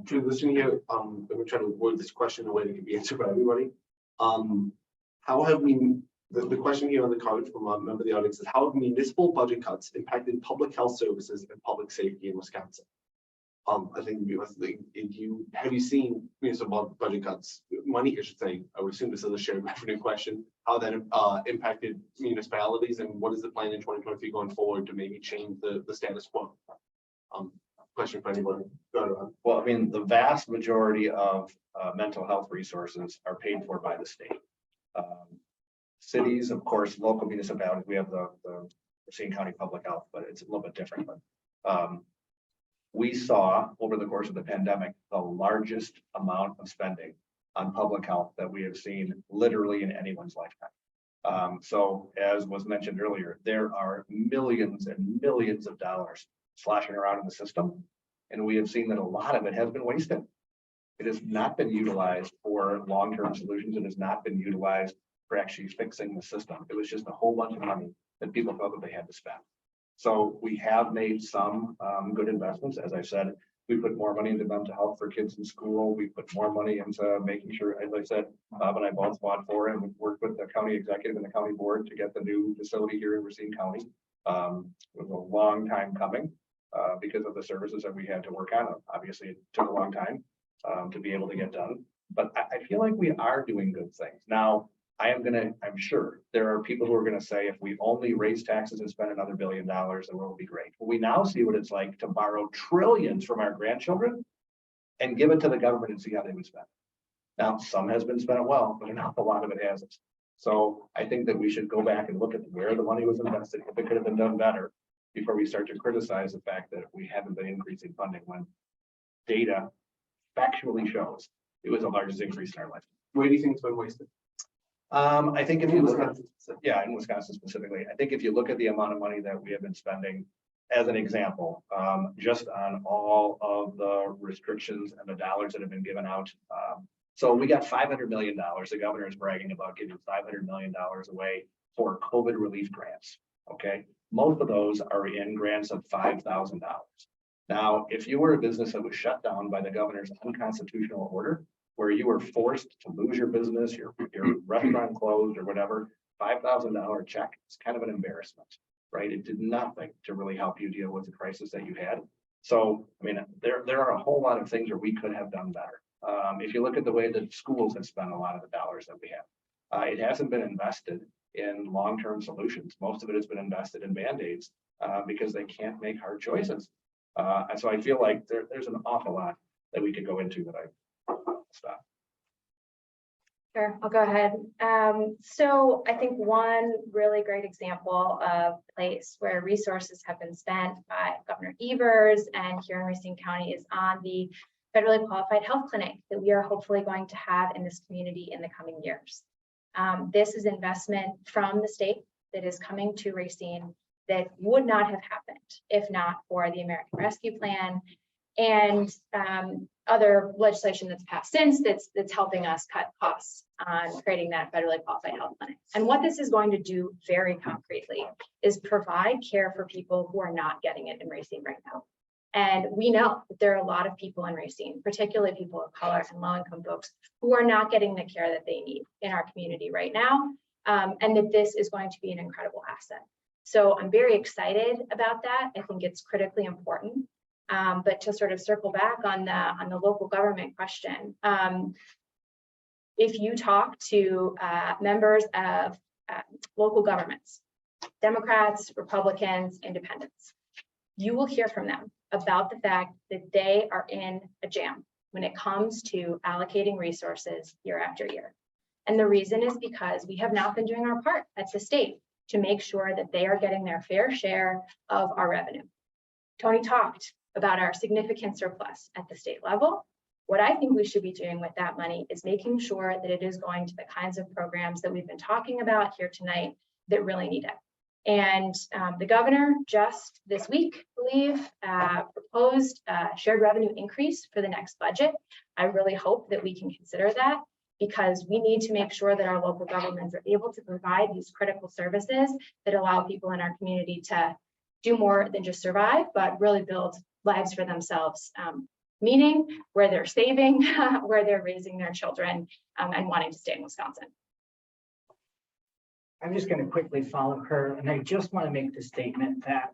Transition here, I'm gonna try to word this question in a way that can be answered by everybody. How have we, the question here on the card from a member of the audience is, how have municipal budget cuts impacted public health services and public safety in Wisconsin? I think have you seen municipal budget cuts, money, I should say, I would assume this is a shared revenue question, how that impacted municipalities, and what is the plan in 2023 going forward to maybe change the status quo? Question for anyone. Go ahead, Ron. Well, I mean, the vast majority of mental health resources are paid for by the state. Cities, of course, local municipalities, we have the Racine County Public Health, but it's a little bit different. But we saw over the course of the pandemic, the largest amount of spending on public health that we have seen literally in anyone's lifetime. So as was mentioned earlier, there are millions and millions of dollars sloshing around in the system. And we have seen that a lot of it has been wasted. It has not been utilized for long-term solutions. It has not been utilized for actually fixing the system. It was just a whole bunch of money that people felt that they had to spend. So we have made some good investments. As I said, we put more money into mental health for kids in school. We put more money into making sure, as I said, Bob and I both fought for it, and we worked with the county executive and the county board to get the new facility here in Racine County. It was a long time coming because of the services that we had to work on. Obviously, it took a long time to be able to get done, but I feel like we are doing good things. Now, I'm sure there are people who are going to say, if we only raise taxes and spend another $1 billion, the world will be great. Well, we now see what it's like to borrow trillions from our grandchildren and give it to the government and see how they would spend. Now, some has been spent well, but an awful lot of it hasn't. So I think that we should go back and look at where the money was invested, if it could have been done better, before we start to criticize the fact that we haven't been increasing funding when data factually shows it was the largest increase in our life. Where do you think it's been wasted? I think if you look at, in Wisconsin specifically, I think if you look at the amount of money that we have been spending, as an example, just on all of the restrictions and the dollars that have been given out. So we got $500 million. The governor is bragging about giving $500 million away for COVID relief grants. Okay, most of those are in grants of $5,000. Now, if you were a business that was shut down by the governor's unconstitutional order, where you were forced to lose your business, your restaurant closed or whatever, $5,000 check is kind of an embarrassment, right? It did nothing to really help you deal with the crisis that you had. So, I mean, there are a whole lot of things that we could have done better. If you look at the way that schools have spent a lot of the dollars that we have, it hasn't been invested in long-term solutions. Most of it has been invested in Band-Aids because they can't make hard choices. And so I feel like there's an awful lot that we could go into that I stop. Sure, I'll go ahead. So I think one really great example of a place where resources have been spent by Governor Evers and here in Racine County is on the federally qualified health clinic that we are hopefully going to have in this community in the coming years. This is investment from the state that is coming to Racine that would not have happened if not for the American Rescue Plan. And other legislation that's passed since that's helping us cut costs on creating that federally qualified health clinic. And what this is going to do very concretely is provide care for people who are not getting it in Racine right now. And we know that there are a lot of people in Racine, particularly people of color and low-income folks, who are not getting the care that they need in our community right now, and that this is going to be an incredible asset. So I'm very excited about that. I think it's critically important. But to sort of circle back on the local government question, if you talk to members of local governments, Democrats, Republicans, Independents, you will hear from them about the fact that they are in a jam when it comes to allocating resources year after year. And the reason is because we have not been doing our part at the state to make sure that they are getting their fair share of our revenue. Tony talked about our significant surplus at the state level. What I think we should be doing with that money is making sure that it is going to the kinds of programs that we've been talking about here tonight that really need it. And the governor just this week, I believe, proposed a shared revenue increase for the next budget. I really hope that we can consider that, because we need to make sure that our local governments are able to provide these critical services that allow people in our community to do more than just survive, but really build lives for themselves, meaning where they're saving, where they're raising their children, and wanting to stay in Wisconsin. I'm just going to quickly follow her, and I just want to make the statement that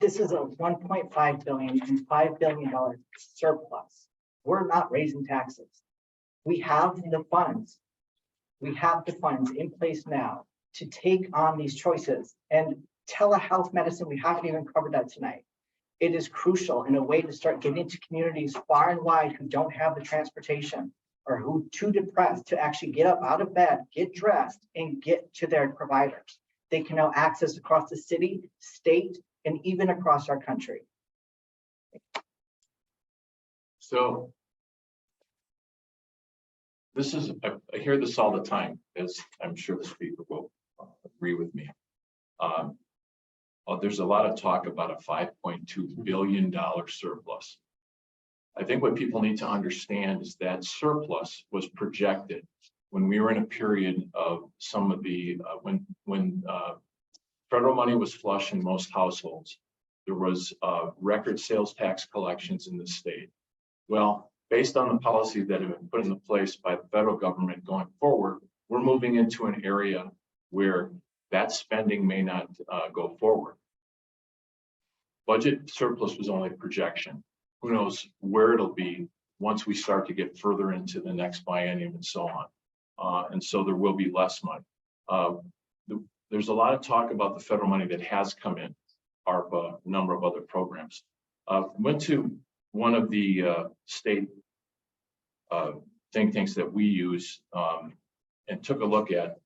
this is a $1.5 billion and $5 billion surplus. We're not raising taxes. We have the funds. We have the funds in place now to take on these choices. And telehealth medicine, we haven't even covered that tonight. It is crucial in a way to start getting to communities far and wide who don't have the transportation, or who too depressed to actually get up out of bed, get dressed, and get to their providers. They can now access across the city, state, and even across our country. So this is, I hear this all the time, as I'm sure the speaker will agree with me. There's a lot of talk about a $5.2 billion surplus. I think what people need to understand is that surplus was projected when we were in a period of some of the, when federal money was flush in most households. There was record sales tax collections in the state. Well, based on the policy that have been put into place by the federal government going forward, we're moving into an area where that spending may not go forward. Budget surplus was only a projection. Who knows where it'll be once we start to get further into the next biennium and so on. And so there will be less money. There's a lot of talk about the federal money that has come in, ARPA, a number of other programs. Went to one of the state think tanks that we use and took a look at.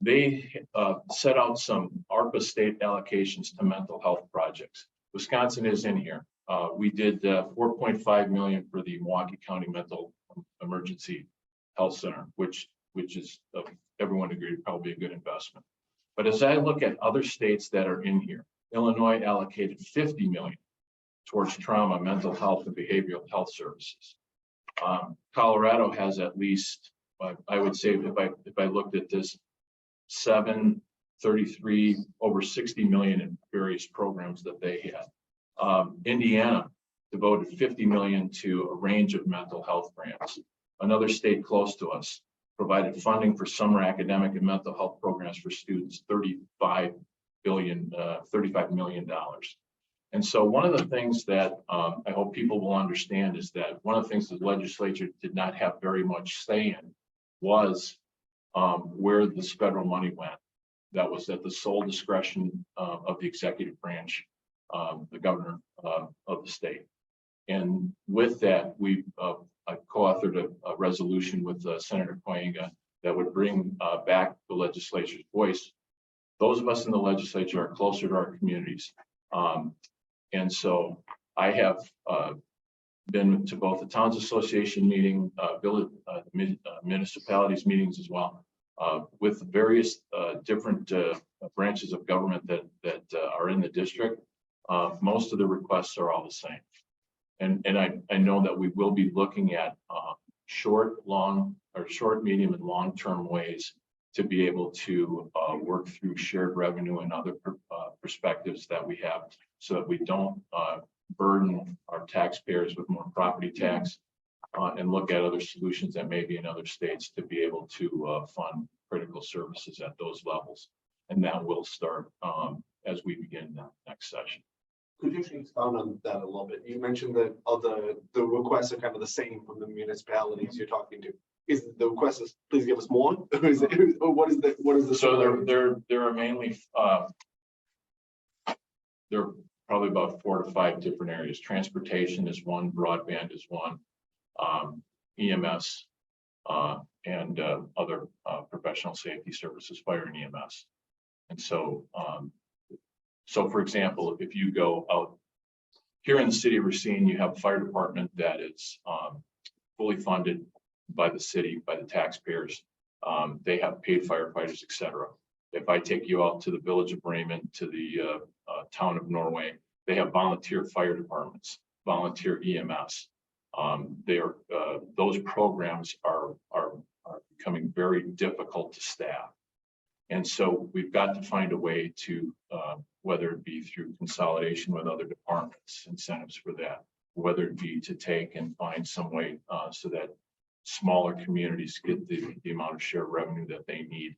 They set out some ARPA state allocations to mental health projects. Wisconsin is in here. We did $4.5 million for the Milwaukee County Mental Emergency Health Center, which is, everyone agreed, probably a good investment. But as I look at other states that are in here, Illinois allocated $50 million towards trauma, mental health, and behavioral health services. Colorado has at least, I would say, if I looked at this, 33, over 60 million in various programs that they had. Indiana devoted 50 million to a range of mental health grants. Another state close to us provided funding for summer academic and mental health programs for students, $35 million. And so one of the things that I hope people will understand is that one of the things the legislature did not have very much say in was where this federal money went. That was at the sole discretion of the executive branch, the governor of the state. And with that, I co-authored a resolution with Senator Koyenga that would bring back the legislature's voice. Those of us in the legislature are closer to our communities. And so I have been to both the Towns Association meeting, municipalities meetings as well, with various different branches of government that are in the district. Most of the requests are all the same. And I know that we will be looking at short, medium, and long-term ways to be able to work through shared revenue and other perspectives that we have, so that we don't burden our taxpayers with more property tax, and look at other solutions that may be in other states to be able to fund critical services at those levels. And that will start as we begin the next session. Could you expound on that a little bit? You mentioned that all the requests are kind of the same from the municipalities you're talking to. Is the request is please give us more? Or what is the So there are mainly there are probably about 4 to 5 different areas. Transportation is one, broadband is one, EMS and other professional safety services, fire and EMS. And so so for example, if you go out here in the city of Racine, you have a fire department that is fully funded by the city, by the taxpayers. They have paid firefighters, etc. If I take you out to the village of Raymond, to the town of Norway, they have volunteer fire departments, volunteer EMS. Those programs are becoming very difficult to staff. And so we've got to find a way to, whether it be through consolidation with other departments, incentives for that, whether it be to take and find some way so that smaller communities get the amount of shared revenue that they need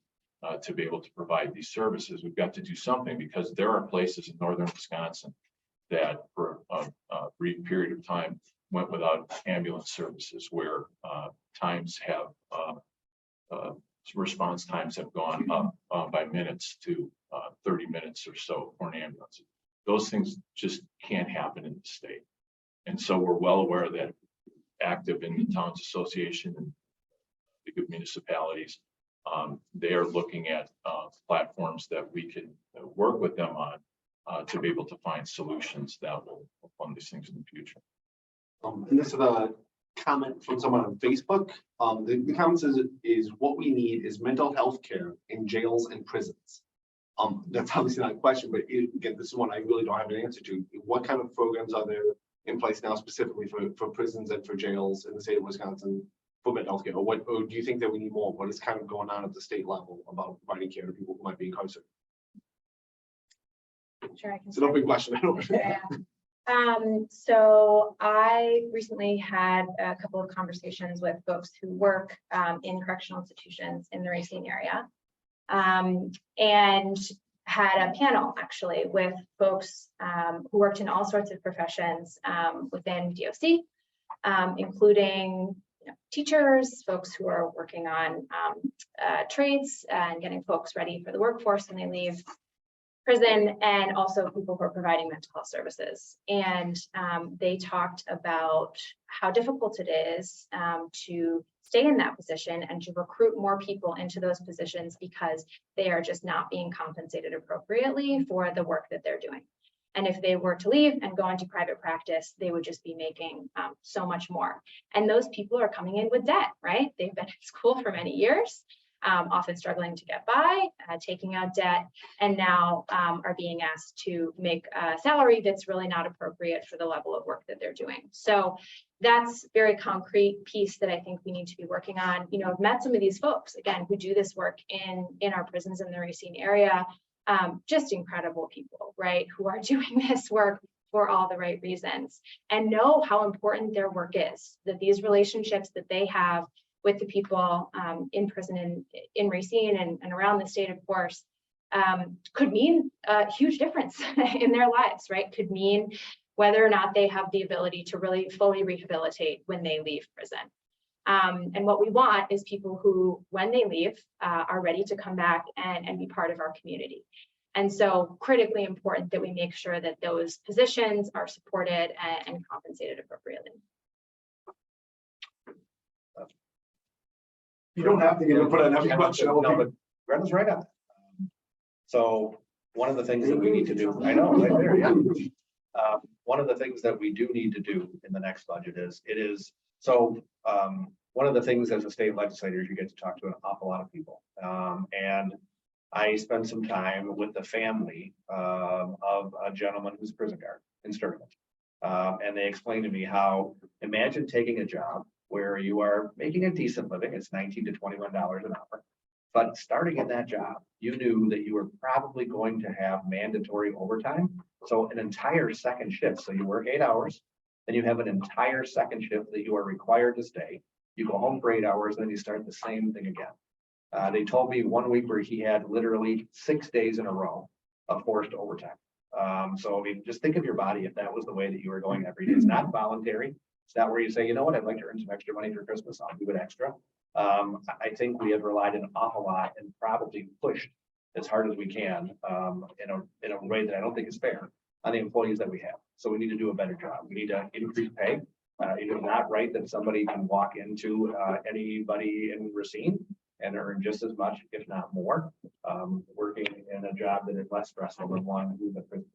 to be able to provide these services. We've got to do something, because there are places in northern Wisconsin that for a brief period of time went without ambulance services, where response times have gone up by minutes to 30 minutes or so for an ambulance. Those things just can't happen in the state. And so we're well aware that active in the Towns Association and the good municipalities, they are looking at platforms that we can work with them on to be able to find solutions that will fund these things in the future. And this is a comment from someone on Facebook. The comment says is what we need is mental health care in jails and prisons. That's obviously not a question, but again, this is one I really don't have an answer to. What kind of programs are there in place now specifically for prisons and for jails in the state of Wisconsin for mental health care? Or do you think that we need more? What is kind of going on at the state level about providing care to people who might be incarcerated? Sure, I can. It's an open question. I don't know. Yeah. So I recently had a couple of conversations with folks who work in correctional institutions in the Racine area, and had a panel actually with folks who worked in all sorts of professions within DOC, including teachers, folks who are working on trades and getting folks ready for the workforce when they leave prison, and also people who are providing mental health services. And they talked about how difficult it is to stay in that position and to recruit more people into those positions, because they are just not being compensated appropriately for the work that they're doing. And if they were to leave and go into private practice, they would just be making so much more. And those people are coming in with debt, right? They've been in school for many years, often struggling to get by, taking out debt, and now are being asked to make a salary that's really not appropriate for the level of work that they're doing. So that's a very concrete piece that I think we need to be working on. You know, I've met some of these folks, again, who do this work in our prisons in the Racine area, just incredible people, right, who are doing this work for all the right reasons, and know how important their work is, that these relationships that they have with the people in prison in Racine and around the state, of course, could mean a huge difference in their lives, right? Could mean whether or not they have the ability to really fully rehabilitate when they leave prison. And what we want is people who, when they leave, are ready to come back and be part of our community. And so critically important that we make sure that those positions are supported and compensated appropriately. You don't have to give input on every question. No, but Brenda's right on. So one of the things that we need to do, I know, right there, yeah. One of the things that we do need to do in the next budget is, one of the things as a state legislator, you get to talk to an awful lot of people. And I spent some time with the family of a gentleman who's a prison guard in Sturgis. And they explained to me how, imagine taking a job where you are making a decent living, it's $19 to $21 an hour. But starting in that job, you knew that you were probably going to have mandatory overtime. So an entire second shift. So you work 8 hours, then you have an entire second shift that you are required to stay. You go home for 8 hours, then you start the same thing again. They told me 1 week where he had literally 6 days in a row of forced overtime. So I mean, just think of your body if that was the way that you were going every day. It's not voluntary. It's not where you say, you know what, I'd like to earn some extra money for Christmas. I'll do it extra. I think we have relied an awful lot and probably pushed as hard as we can in a way that I don't think is fair on the employees that we have. So we need to do a better job. We need to increase pay. It is not right that somebody can walk into anybody in Racine and earn just as much, if not more, working in a job that is less stressful than one who's a prison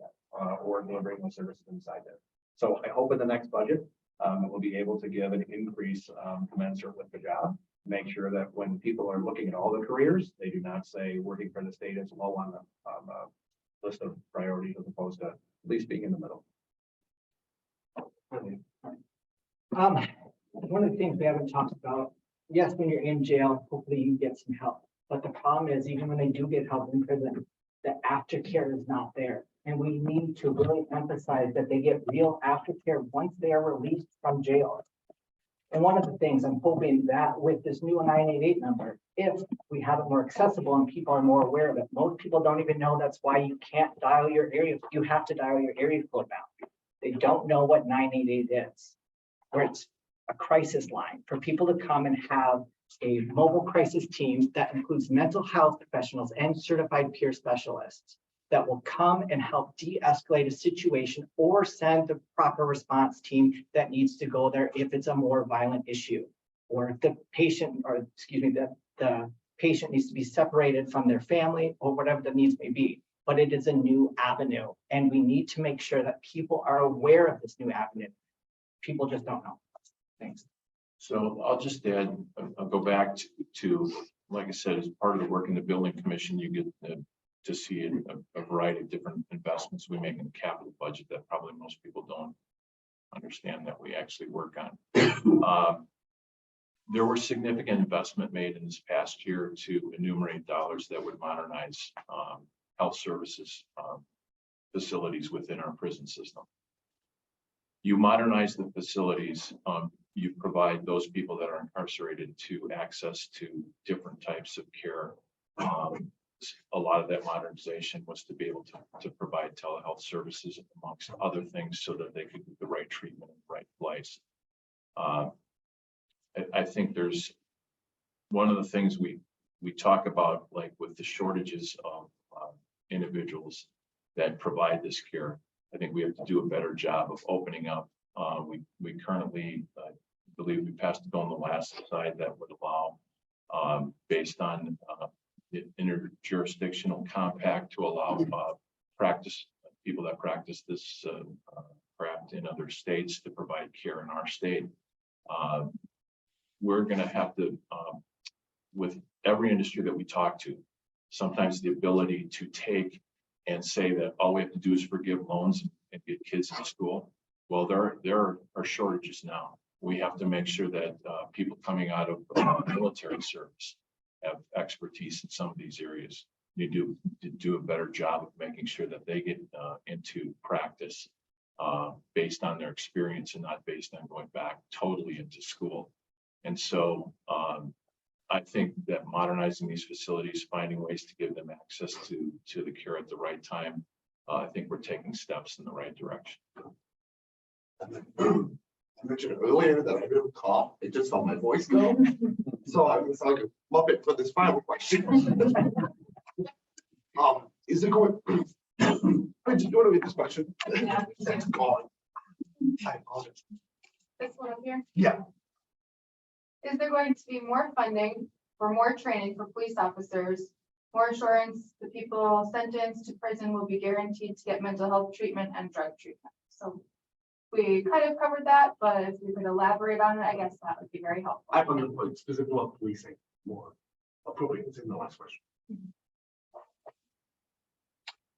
or delivering the services inside there. So I hope in the next budget, we'll be able to give an increase commensurate with the job. Make sure that when people are looking at all the careers, they do not say working for the state is low on the list of priorities as opposed to at least being in the middle. One of the things we haven't talked about, yes, when you're in jail, hopefully you get some help. But the problem is, even when they do get help in prison, the aftercare is not there. And we need to really emphasize that they get real aftercare once they are released from jail. And one of the things I'm hoping that with this new 988 number, if we have it more accessible and people are more aware of it, most people don't even know that's why you can't dial your area. You have to dial your area code now. They don't know what 988 is, where it's a crisis line for people to come and have a mobile crisis team that includes mental health professionals and certified peer specialists that will come and help de-escalate a situation or send the proper response team that needs to go there if it's a more violent issue, or if the patient, or excuse me, the patient needs to be separated from their family or whatever the needs may be. But it is a new avenue, and we need to make sure that people are aware of this new avenue. People just don't know. Thanks. So I'll just add, I'll go back to, like I said, as part of the work in the building commission, you get to see a variety of different investments we make in the capital budget that probably most people don't understand that we actually work on. There were significant investment made in this past year to enumerate dollars that would modernize health services facilities within our prison system. You modernize the facilities, you provide those people that are incarcerated to access to different types of care. A lot of that modernization was to be able to provide telehealth services amongst other things so that they could get the right treatment in the right place. I think there's one of the things we talk about, like with the shortages of individuals that provide this care. I think we have to do a better job of opening up. We currently believe we passed a bill on the last side that would allow, based on the interjurisdictional compact, to allow people that practice this craft in other states to provide care in our state. We're going to have to, with every industry that we talk to, sometimes the ability to take and say that all we have to do is forgive loans and get kids into school. Well, there are shortages now. We have to make sure that people coming out of military service have expertise in some of these areas. You do a better job of making sure that they get into practice based on their experience and not based on going back totally into school. And so I think that modernizing these facilities, finding ways to give them access to the care at the right time, I think we're taking steps in the right direction. I mentioned earlier that I have a cough. It just felt my voice go. So I was like a muppet for this final question. Is it going? I just want to read this question. Yeah. That's gone. I apologize. This one up here. Yeah. Is there going to be more funding for more training for police officers, more assurance the people sentenced to prison will be guaranteed to get mental health treatment and drug treatment? So we kind of covered that, but if we could elaborate on it, I guess that would be very helpful. I found the specific about policing more appropriate in the last question.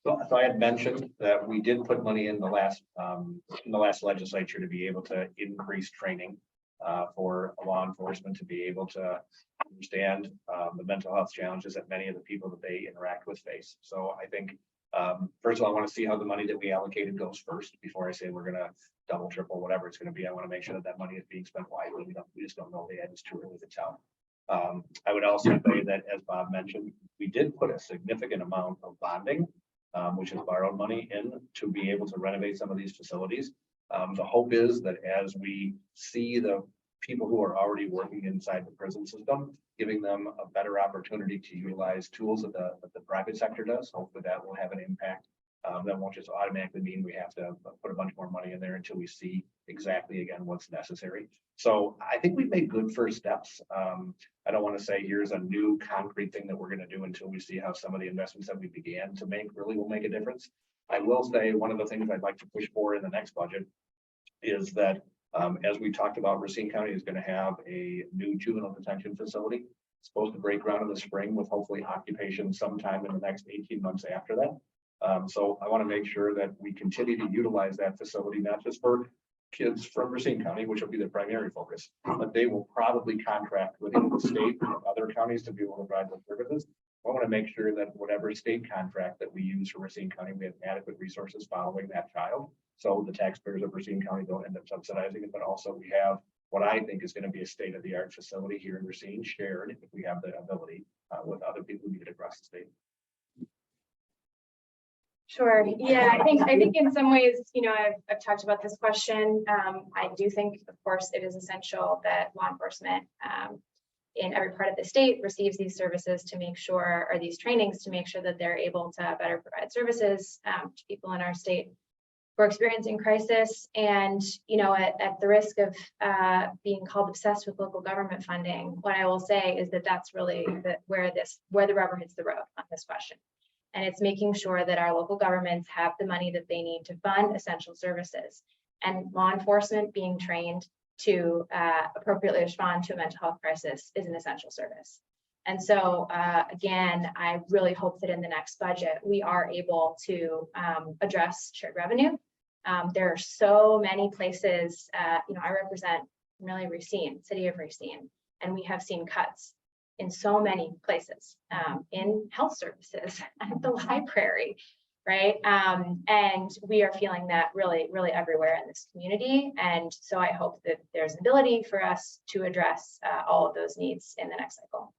So I had mentioned that we did put money in the last legislature to be able to increase training for law enforcement to be able to understand the mental health challenges that many of the people that they interact with face. So I think, first of all, I want to see how the money that we allocated goes first before I say we're going to double, triple, whatever it's going to be. I want to make sure that that money is being spent wisely. We just don't know yet. It's too early to tell. I would also say that, as Bob mentioned, we did put a significant amount of bonding, which is borrowed money, in to be able to renovate some of these facilities. The hope is that as we see the people who are already working inside the prison system, giving them a better opportunity to utilize tools that the private sector does, hopefully that will have an impact. That won't just automatically mean we have to put a bunch more money in there until we see exactly, again, what's necessary. So I think we've made good first steps. I don't want to say here's a new concrete thing that we're going to do until we see how some of the investments that we began to make really will make a difference. I will say one of the things I'd like to push for in the next budget is that, as we talked about, Racine County is going to have a new juvenile detention facility. It's supposed to break ground in the spring with hopefully occupation sometime in the next 18 months after that. So I want to make sure that we continue to utilize that facility, not just for kids from Racine County, which will be the primary focus, but they will probably contract with the state or other counties to be able to provide those services. I want to make sure that whatever state contract that we use for Racine County, we have adequate resources following that child. So the taxpayers of Racine County don't end up subsidizing it, but also we have what I think is going to be a state-of-the-art facility here in Racine, shared if we have the ability with other people who need it across the state. Sure. Yeah, I think in some ways, I've talked about this question. I do think, of course, it is essential that law enforcement in every part of the state receives these services to make sure, or these trainings to make sure that they're able to better provide services to people in our state who are experiencing crisis. And, at the risk of being called obsessed with local government funding, what I will say is that that's really where the rubber hits the road on this question. And it's making sure that our local governments have the money that they need to fund essential services, and law enforcement being trained to appropriately respond to a mental health crisis is an essential service. And so, again, I really hope that in the next budget, we are able to address shared revenue. There are so many places, I represent really Racine, city of Racine, and we have seen cuts in so many places, in health services, at the library, right? And we are feeling that really, really everywhere in this community. And so I hope that there's an ability for us to address all of those needs in the next cycle.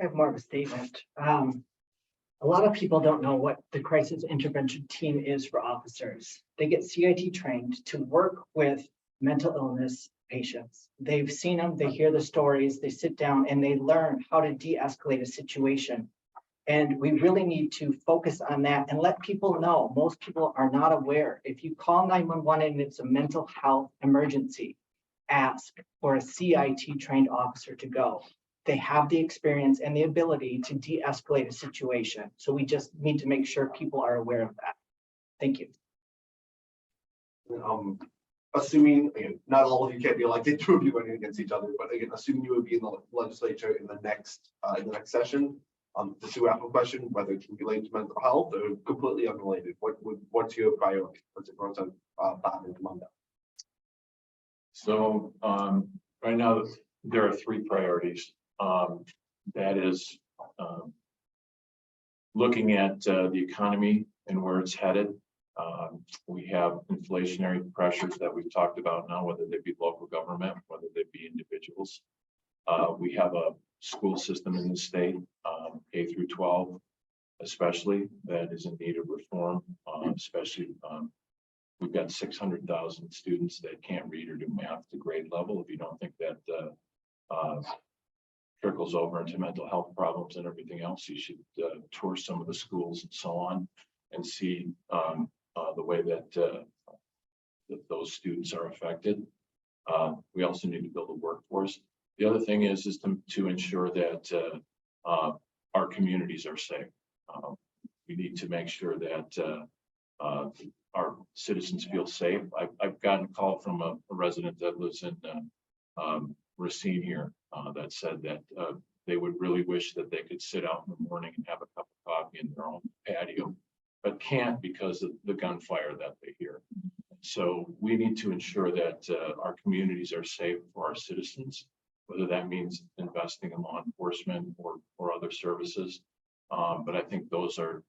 I have more of a statement. A lot of people don't know what the crisis intervention team is for officers. They get CIT trained to work with mental illness patients. They've seen them, they hear the stories, they sit down and they learn how to de-escalate a situation. And we really need to focus on that and let people know. Most people are not aware. If you call 911 and it's a mental health emergency, ask for a CIT trained officer to go. They have the experience and the ability to de-escalate a situation. So we just need to make sure people are aware of that. Thank you. Assuming, again, not all of you can't be elected, two of you running against each other, but again, assuming you would be in the legislature in the next session, the two-apple question, whether it's related to mental health or completely unrelated, what's your priority? What's it going on, Bob and Amanda? So right now there are three priorities. That is looking at the economy and where it's headed. We have inflationary pressures that we've talked about now, whether they be local government, whether they be individuals. We have a school system in the state, K through 12, especially, that is in need of reform. Especially, we've got 600,000 students that can't read or do math to grade level. If you don't think that trickles over into mental health problems and everything else, you should tour some of the schools and so on and see the way that those students are affected. We also need to build a workforce. The other thing is to ensure that our communities are safe. We need to make sure that our citizens feel safe. I've gotten a call from a resident that lives in Racine here that said that they would really wish that they could sit out in the morning and have a cup of coffee in their own patio but can't because of the gunfire that they hear. So we need to ensure that our communities are safe for our citizens, whether that means investing in law enforcement or other services. But I think those are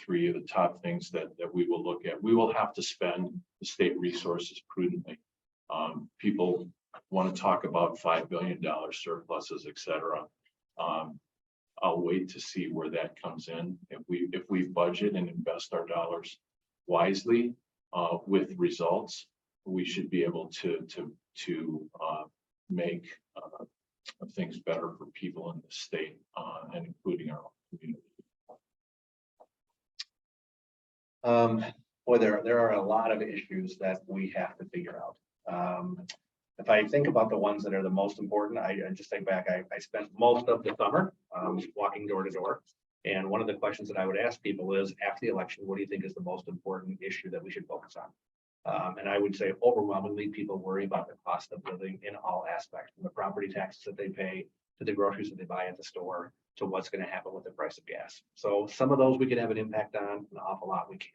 three of the top things that we will look at. We will have to spend the state resources prudently. People want to talk about $5 billion surpluses, et cetera. I'll wait to see where that comes in. If we budget and invest our dollars wisely with results, we should be able to make things better for people in the state and including our own community. Boy, there are a lot of issues that we have to figure out. If I think about the ones that are the most important, I just think back, I spent most of the summer walking door to door. And one of the questions that I would ask people is, after the election, what do you think is the most important issue that we should focus on? And I would say overwhelmingly, people worry about the cost of living in all aspects, from the property taxes that they pay, to the groceries that they buy at the store, to what's going to happen with the price of gas. So some of those we can have an impact on, an awful lot we can't.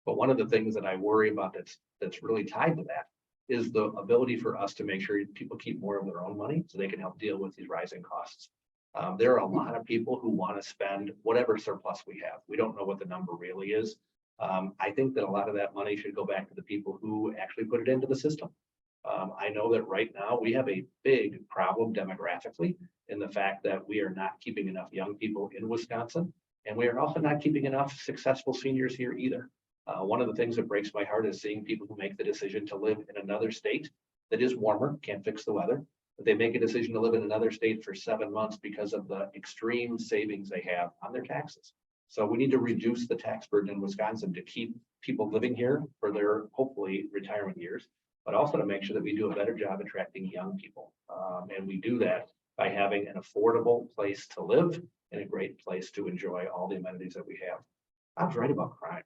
But one of the things that I worry about that's really tied to that is the ability for us to make sure people keep more of their own money so they can help deal with these rising costs. There are a lot of people who want to spend whatever surplus we have. We don't know what the number really is. I think that a lot of that money should go back to the people who actually put it into the system. I know that right now we have a big problem demographically in the fact that we are not keeping enough young people in Wisconsin, and we are also not keeping enough successful seniors here either. One of the things that breaks my heart is seeing people who make the decision to live in another state that is warmer, can't fix the weather, but they make a decision to live in another state for 7 months because of the extreme savings they have on their taxes. So we need to reduce the tax burden in Wisconsin to keep people living here for their hopefully retirement years, but also to make sure that we do a better job attracting young people. And we do that by having an affordable place to live and a great place to enjoy all the amenities that we have. I was right about crime.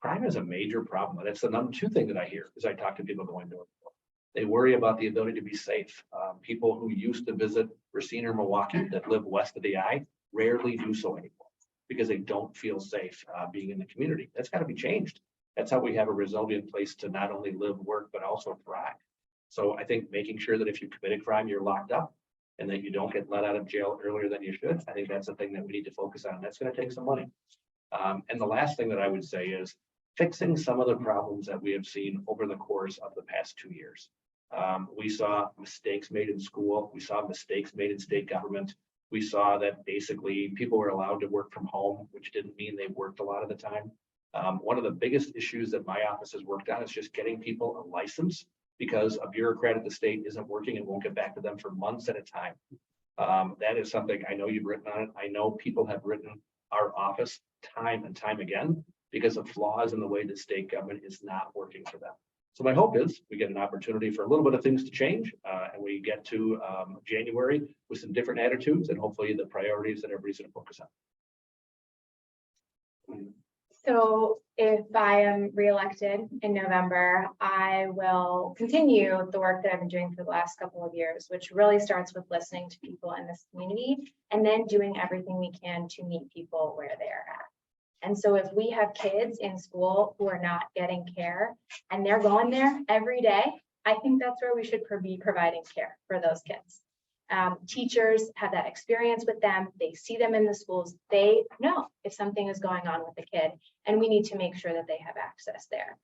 Crime is a major problem. That's the number 2 thing that I hear as I talk to people going door to door. They worry about the ability to be safe. People who used to visit Racine or Milwaukee that live west of the I rarely do so anymore because they don't feel safe being in the community. That's got to be changed. That's how we have a resilient place to not only live, work, but also thrive. So I think making sure that if you commit a crime, you're locked up and that you don't get let out of jail earlier than you should. I think that's the thing that we need to focus on. That's going to take some money. And the last thing that I would say is fixing some of the problems that we have seen over the course of the past 2 years. We saw mistakes made in school. We saw mistakes made in state government. We saw that basically people were allowed to work from home, which didn't mean they worked a lot of the time. One of the biggest issues that my office has worked on is just getting people a license because a bureaucrat at the state isn't working and won't get back to them for months at a time. That is something I know you've written on it. I know people have written our office time and time again because of flaws in the way that state government is not working for them. So my hope is we get an opportunity for a little bit of things to change and we get to January with some different attitudes and hopefully the priorities that everybody's going to focus on. So if I am reelected in November, I will continue the work that I've been doing for the last couple of years, which really starts with listening to people in this community and then doing everything we can to meet people where they're at. And so if we have kids in school who are not getting care and they're going there every day, I think that's where we should be providing care for those kids. Teachers have that experience with them. They see them in the schools. They know if something is going on with the kid, and we need to make sure that they have access there.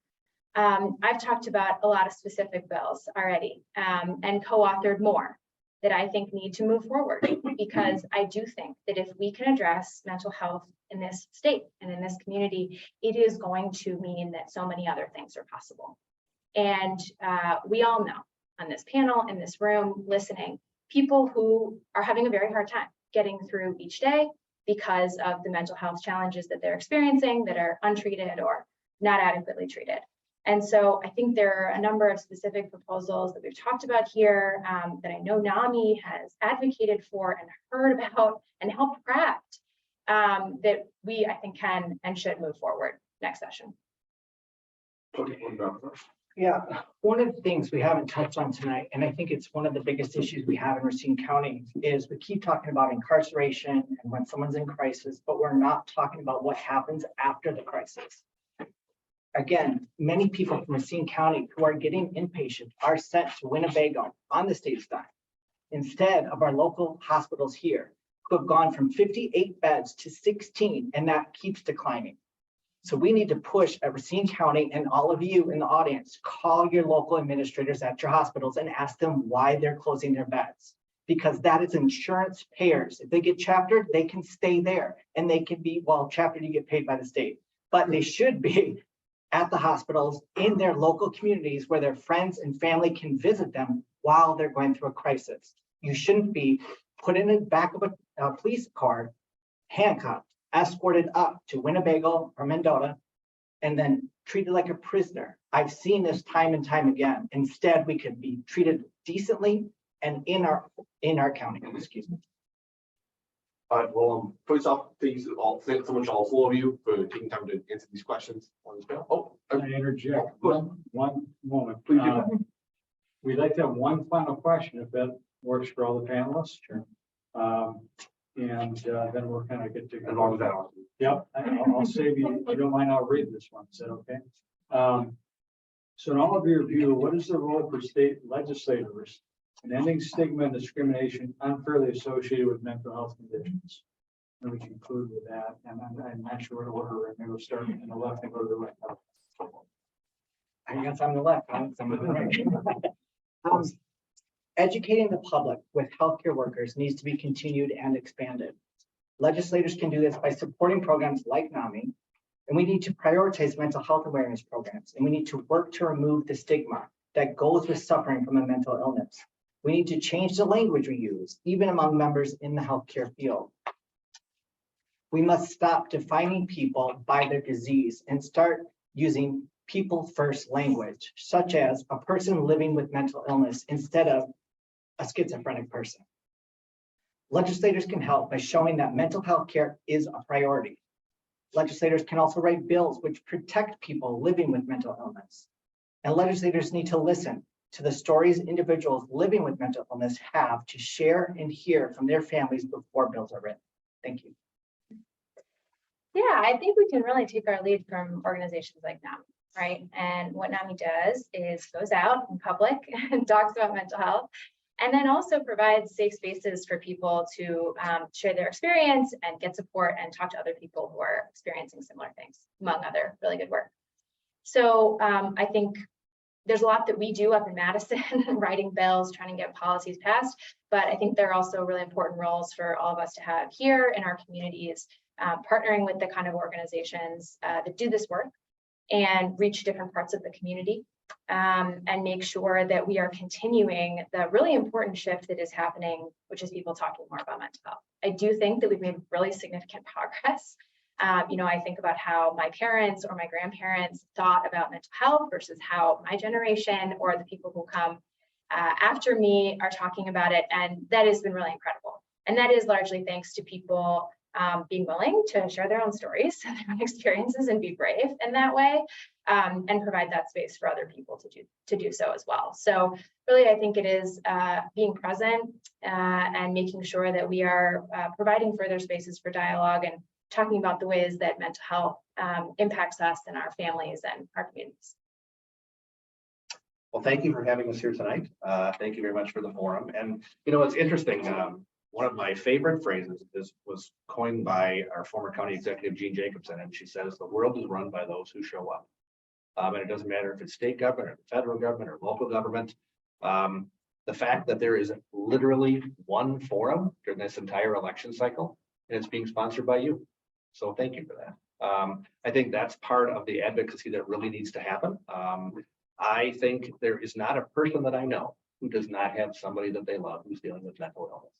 I've talked about a lot of specific bills already and co-authored more that I think need to move forward, because I do think that if we can address mental health in this state and in this community, it is going to mean that so many other things are possible. And we all know on this panel, in this room, listening, people who are having a very hard time getting through each day because of the mental health challenges that they're experiencing that are untreated or not adequately treated. And so I think there are a number of specific proposals that we've talked about here that I know NAMI has advocated for and heard about and helped craft that we, I think, can and should move forward next session. Okay, what about first? Yeah, one of the things we haven't touched on tonight, and I think it's one of the biggest issues we have in Racine County, is we keep talking about incarceration and when someone's in crisis, but we're not talking about what happens after the crisis. Again, many people from Racine County who are getting inpatient are sent to Winnebago on the state side instead of our local hospitals here, who have gone from 58 beds to 16, and that keeps declining. So we need to push at Racine County, and all of you in the audience, call your local administrators at your hospitals and ask them why they're closing their beds. Because that is insurance payers. If they get chaptered, they can stay there and they can be, well, chaptered, you get paid by the state, but they should be at the hospitals in their local communities where their friends and family can visit them while they're going through a crisis. You shouldn't be put in the back of a police car, handcuffed, escorted up to Winnebago or Mendota, and then treated like a prisoner. I've seen this time and time again. Instead, we could be treated decently and in our county, excuse me. All right, well, first off, thanks so much all four of you for taking time to answer these questions on this panel. Oh, Can I interject? Good. One moment. Please do. We'd like to have one final question, if that works for all the panelists. Sure. And then we'll kind of get to. as long as that. Yep, I'll save you, if you don't mind, I'll read this one, is that okay? So in all of your view, what is the role for state legislators in ending stigma and discrimination unfairly associated with mental health conditions? And we conclude with that, and I'm not sure what order, maybe we'll start in the left and go to the right. I guess I'm the left, I'm the right. Educating the public with healthcare workers needs to be continued and expanded. Legislators can do this by supporting programs like NAMI, and we need to prioritize mental health awareness programs, and we need to work to remove the stigma that goes with suffering from a mental illness. We need to change the language we use, even among members in the healthcare field. We must stop defining people by their disease and start using people first language, such as a person living with mental illness instead of a schizophrenic person. Legislators can help by showing that mental health care is a priority. Legislators can also write bills which protect people living with mental illness. And legislators need to listen to the stories individuals living with mental illness have to share and hear from their families before bills are written. Thank you. Yeah, I think we can really take our lead from organizations like NAMI, right? And what NAMI does is goes out in public and talks about mental health, and then also provides safe spaces for people to share their experience and get support and talk to other people who are experiencing similar things, among other really good work. So I think there's a lot that we do up in Madison, writing bills, trying to get policies passed, but I think there are also really important roles for all of us to have here in our communities, partnering with the kind of organizations that do this work and reach different parts of the community, and make sure that we are continuing the really important shift that is happening, which is people talking more about mental health. I do think that we've made really significant progress. I think about how my parents or my grandparents thought about mental health versus how my generation or the people who come after me are talking about it. And that has been really incredible. And that is largely thanks to people being willing to share their own stories and their own experiences and be brave in that way, and provide that space for other people to do so as well. So really, I think it is being present and making sure that we are providing further spaces for dialogue and talking about the ways that mental health impacts us and our families and our communities. Well, thank you for having us here tonight. Thank you very much for the forum. And it's interesting. One of my favorite phrases was coined by our former county executive, Jean Jacobson, and she says, "The world is run by those who show up." And it doesn't matter if it's state government or federal government or local government. The fact that there is literally one forum during this entire election cycle, and it's being sponsored by you. So thank you for that. I think that's part of the advocacy that really needs to happen. I think there is not a person that I know who does not have somebody that they love who's dealing with mental illness.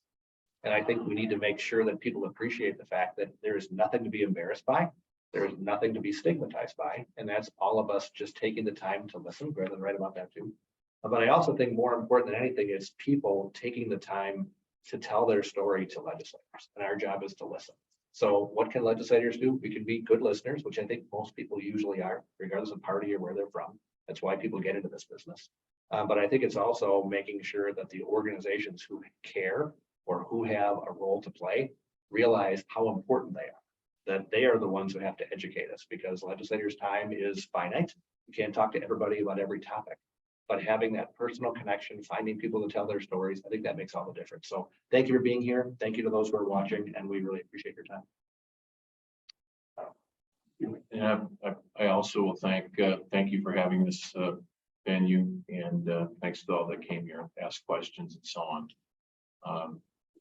And I think we need to make sure that people appreciate the fact that there is nothing to be embarrassed by. There is nothing to be stigmatized by. And that's all of us just taking the time to listen. Brendan, right about that too. But I also think more important than anything is people taking the time to tell their story to legislators. And our job is to listen. So what can legislators do? We can be good listeners, which I think most people usually are, regardless of party or where they're from. That's why people get into this business. But I think it's also making sure that the organizations who care or who have a role to play realize how important they are. That they are the ones who have to educate us, because legislators' time is finite. You can't talk to everybody about every topic. But having that personal connection, finding people to tell their stories, I think that makes all the difference. So thank you for being here. Thank you to those who are watching, and we really appreciate your time. And I also will thank you for having this venue, and thanks to all that came here and asked questions and so on.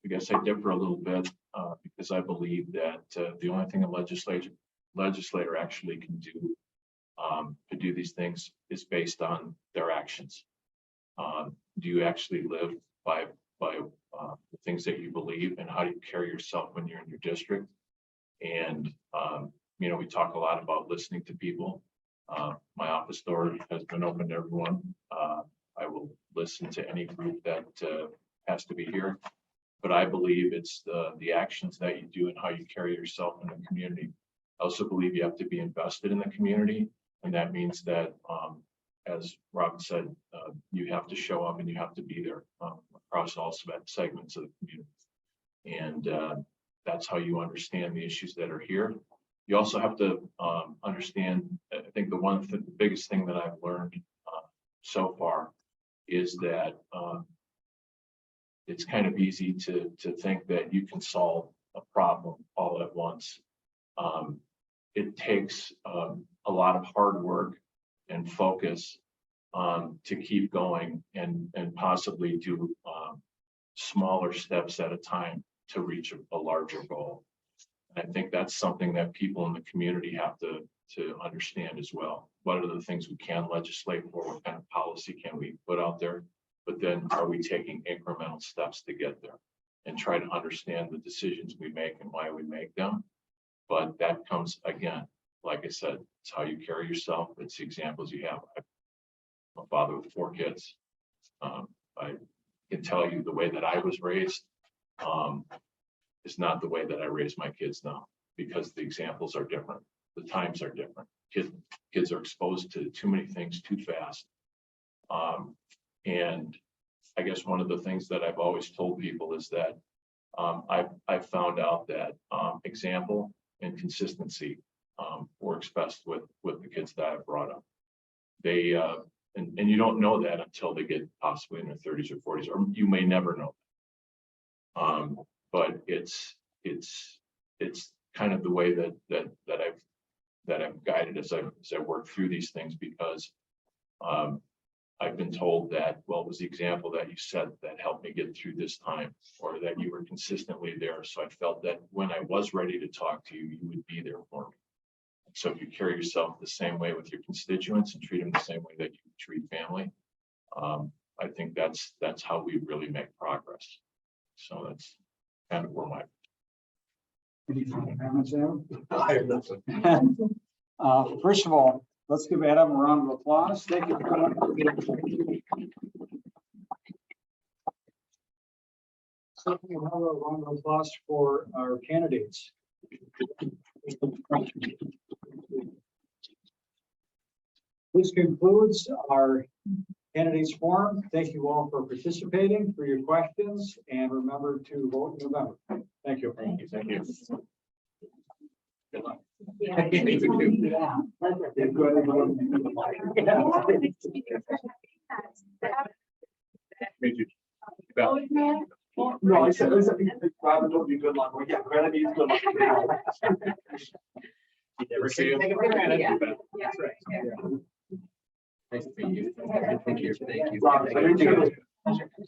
I guess I differ a little bit because I believe that the only thing a legislator actually can do to do these things is based on their actions. Do you actually live by the things that you believe, and how do you carry yourself when you're in your district? And you know, we talk a lot about listening to people. My office door has been open to everyone. I will listen to any group that has to be here. But I believe it's the actions that you do and how you carry yourself in the community. I also believe you have to be invested in the community. And that means that, as Robin said, you have to show up and you have to be there across all segments of the community. And that's how you understand the issues that are here. You also have to understand, I think the biggest thing that I've learned so far is that it's kind of easy to think that you can solve a problem all at once. It takes a lot of hard work and focus to keep going and possibly do smaller steps at a time to reach a larger goal. And I think that's something that people in the community have to understand as well. What are the things we can legislate for? What kind of policy can we put out there? But then are we taking incremental steps to get there and try to understand the decisions we make and why we make them? But that comes, again, like I said, it's how you carry yourself. It's the examples you have. I'm a father with 4 kids. I can tell you the way that I was raised is not the way that I raise my kids now, because the examples are different. The times are different. Kids are exposed to too many things too fast. And I guess one of the things that I've always told people is that I've found out that example and consistency works best with the kids that I've brought up. They and you don't know that until they get possibly in their 30s or 40s, or you may never know. But it's kind of the way that I've guided as I work through these things, because I've been told that, well, it was the example that you set that helped me get through this time, or that you were consistently there. So I felt that when I was ready to talk to you, you would be there for me. So if you carry yourself the same way with your constituents and treat them the same way that you treat family, I think that's how we really make progress. So that's kind of where my. Any further comments, Adam? I have nothing. First of all, let's give Adam a round of applause. Thank you for coming. Second, we'll have a round of applause for our candidates. This concludes our candidates forum. Thank you all for participating, for your questions, and remember to vote in November. Thank you. Thank you. Thank you. Good luck. Yeah. No, I said, Robin told you good luck. Well, yeah, granted, he's good luck. Never See you. take it for granted. Yeah. That's right. Nice to meet you. Thank you. Thank you. Robin, I didn't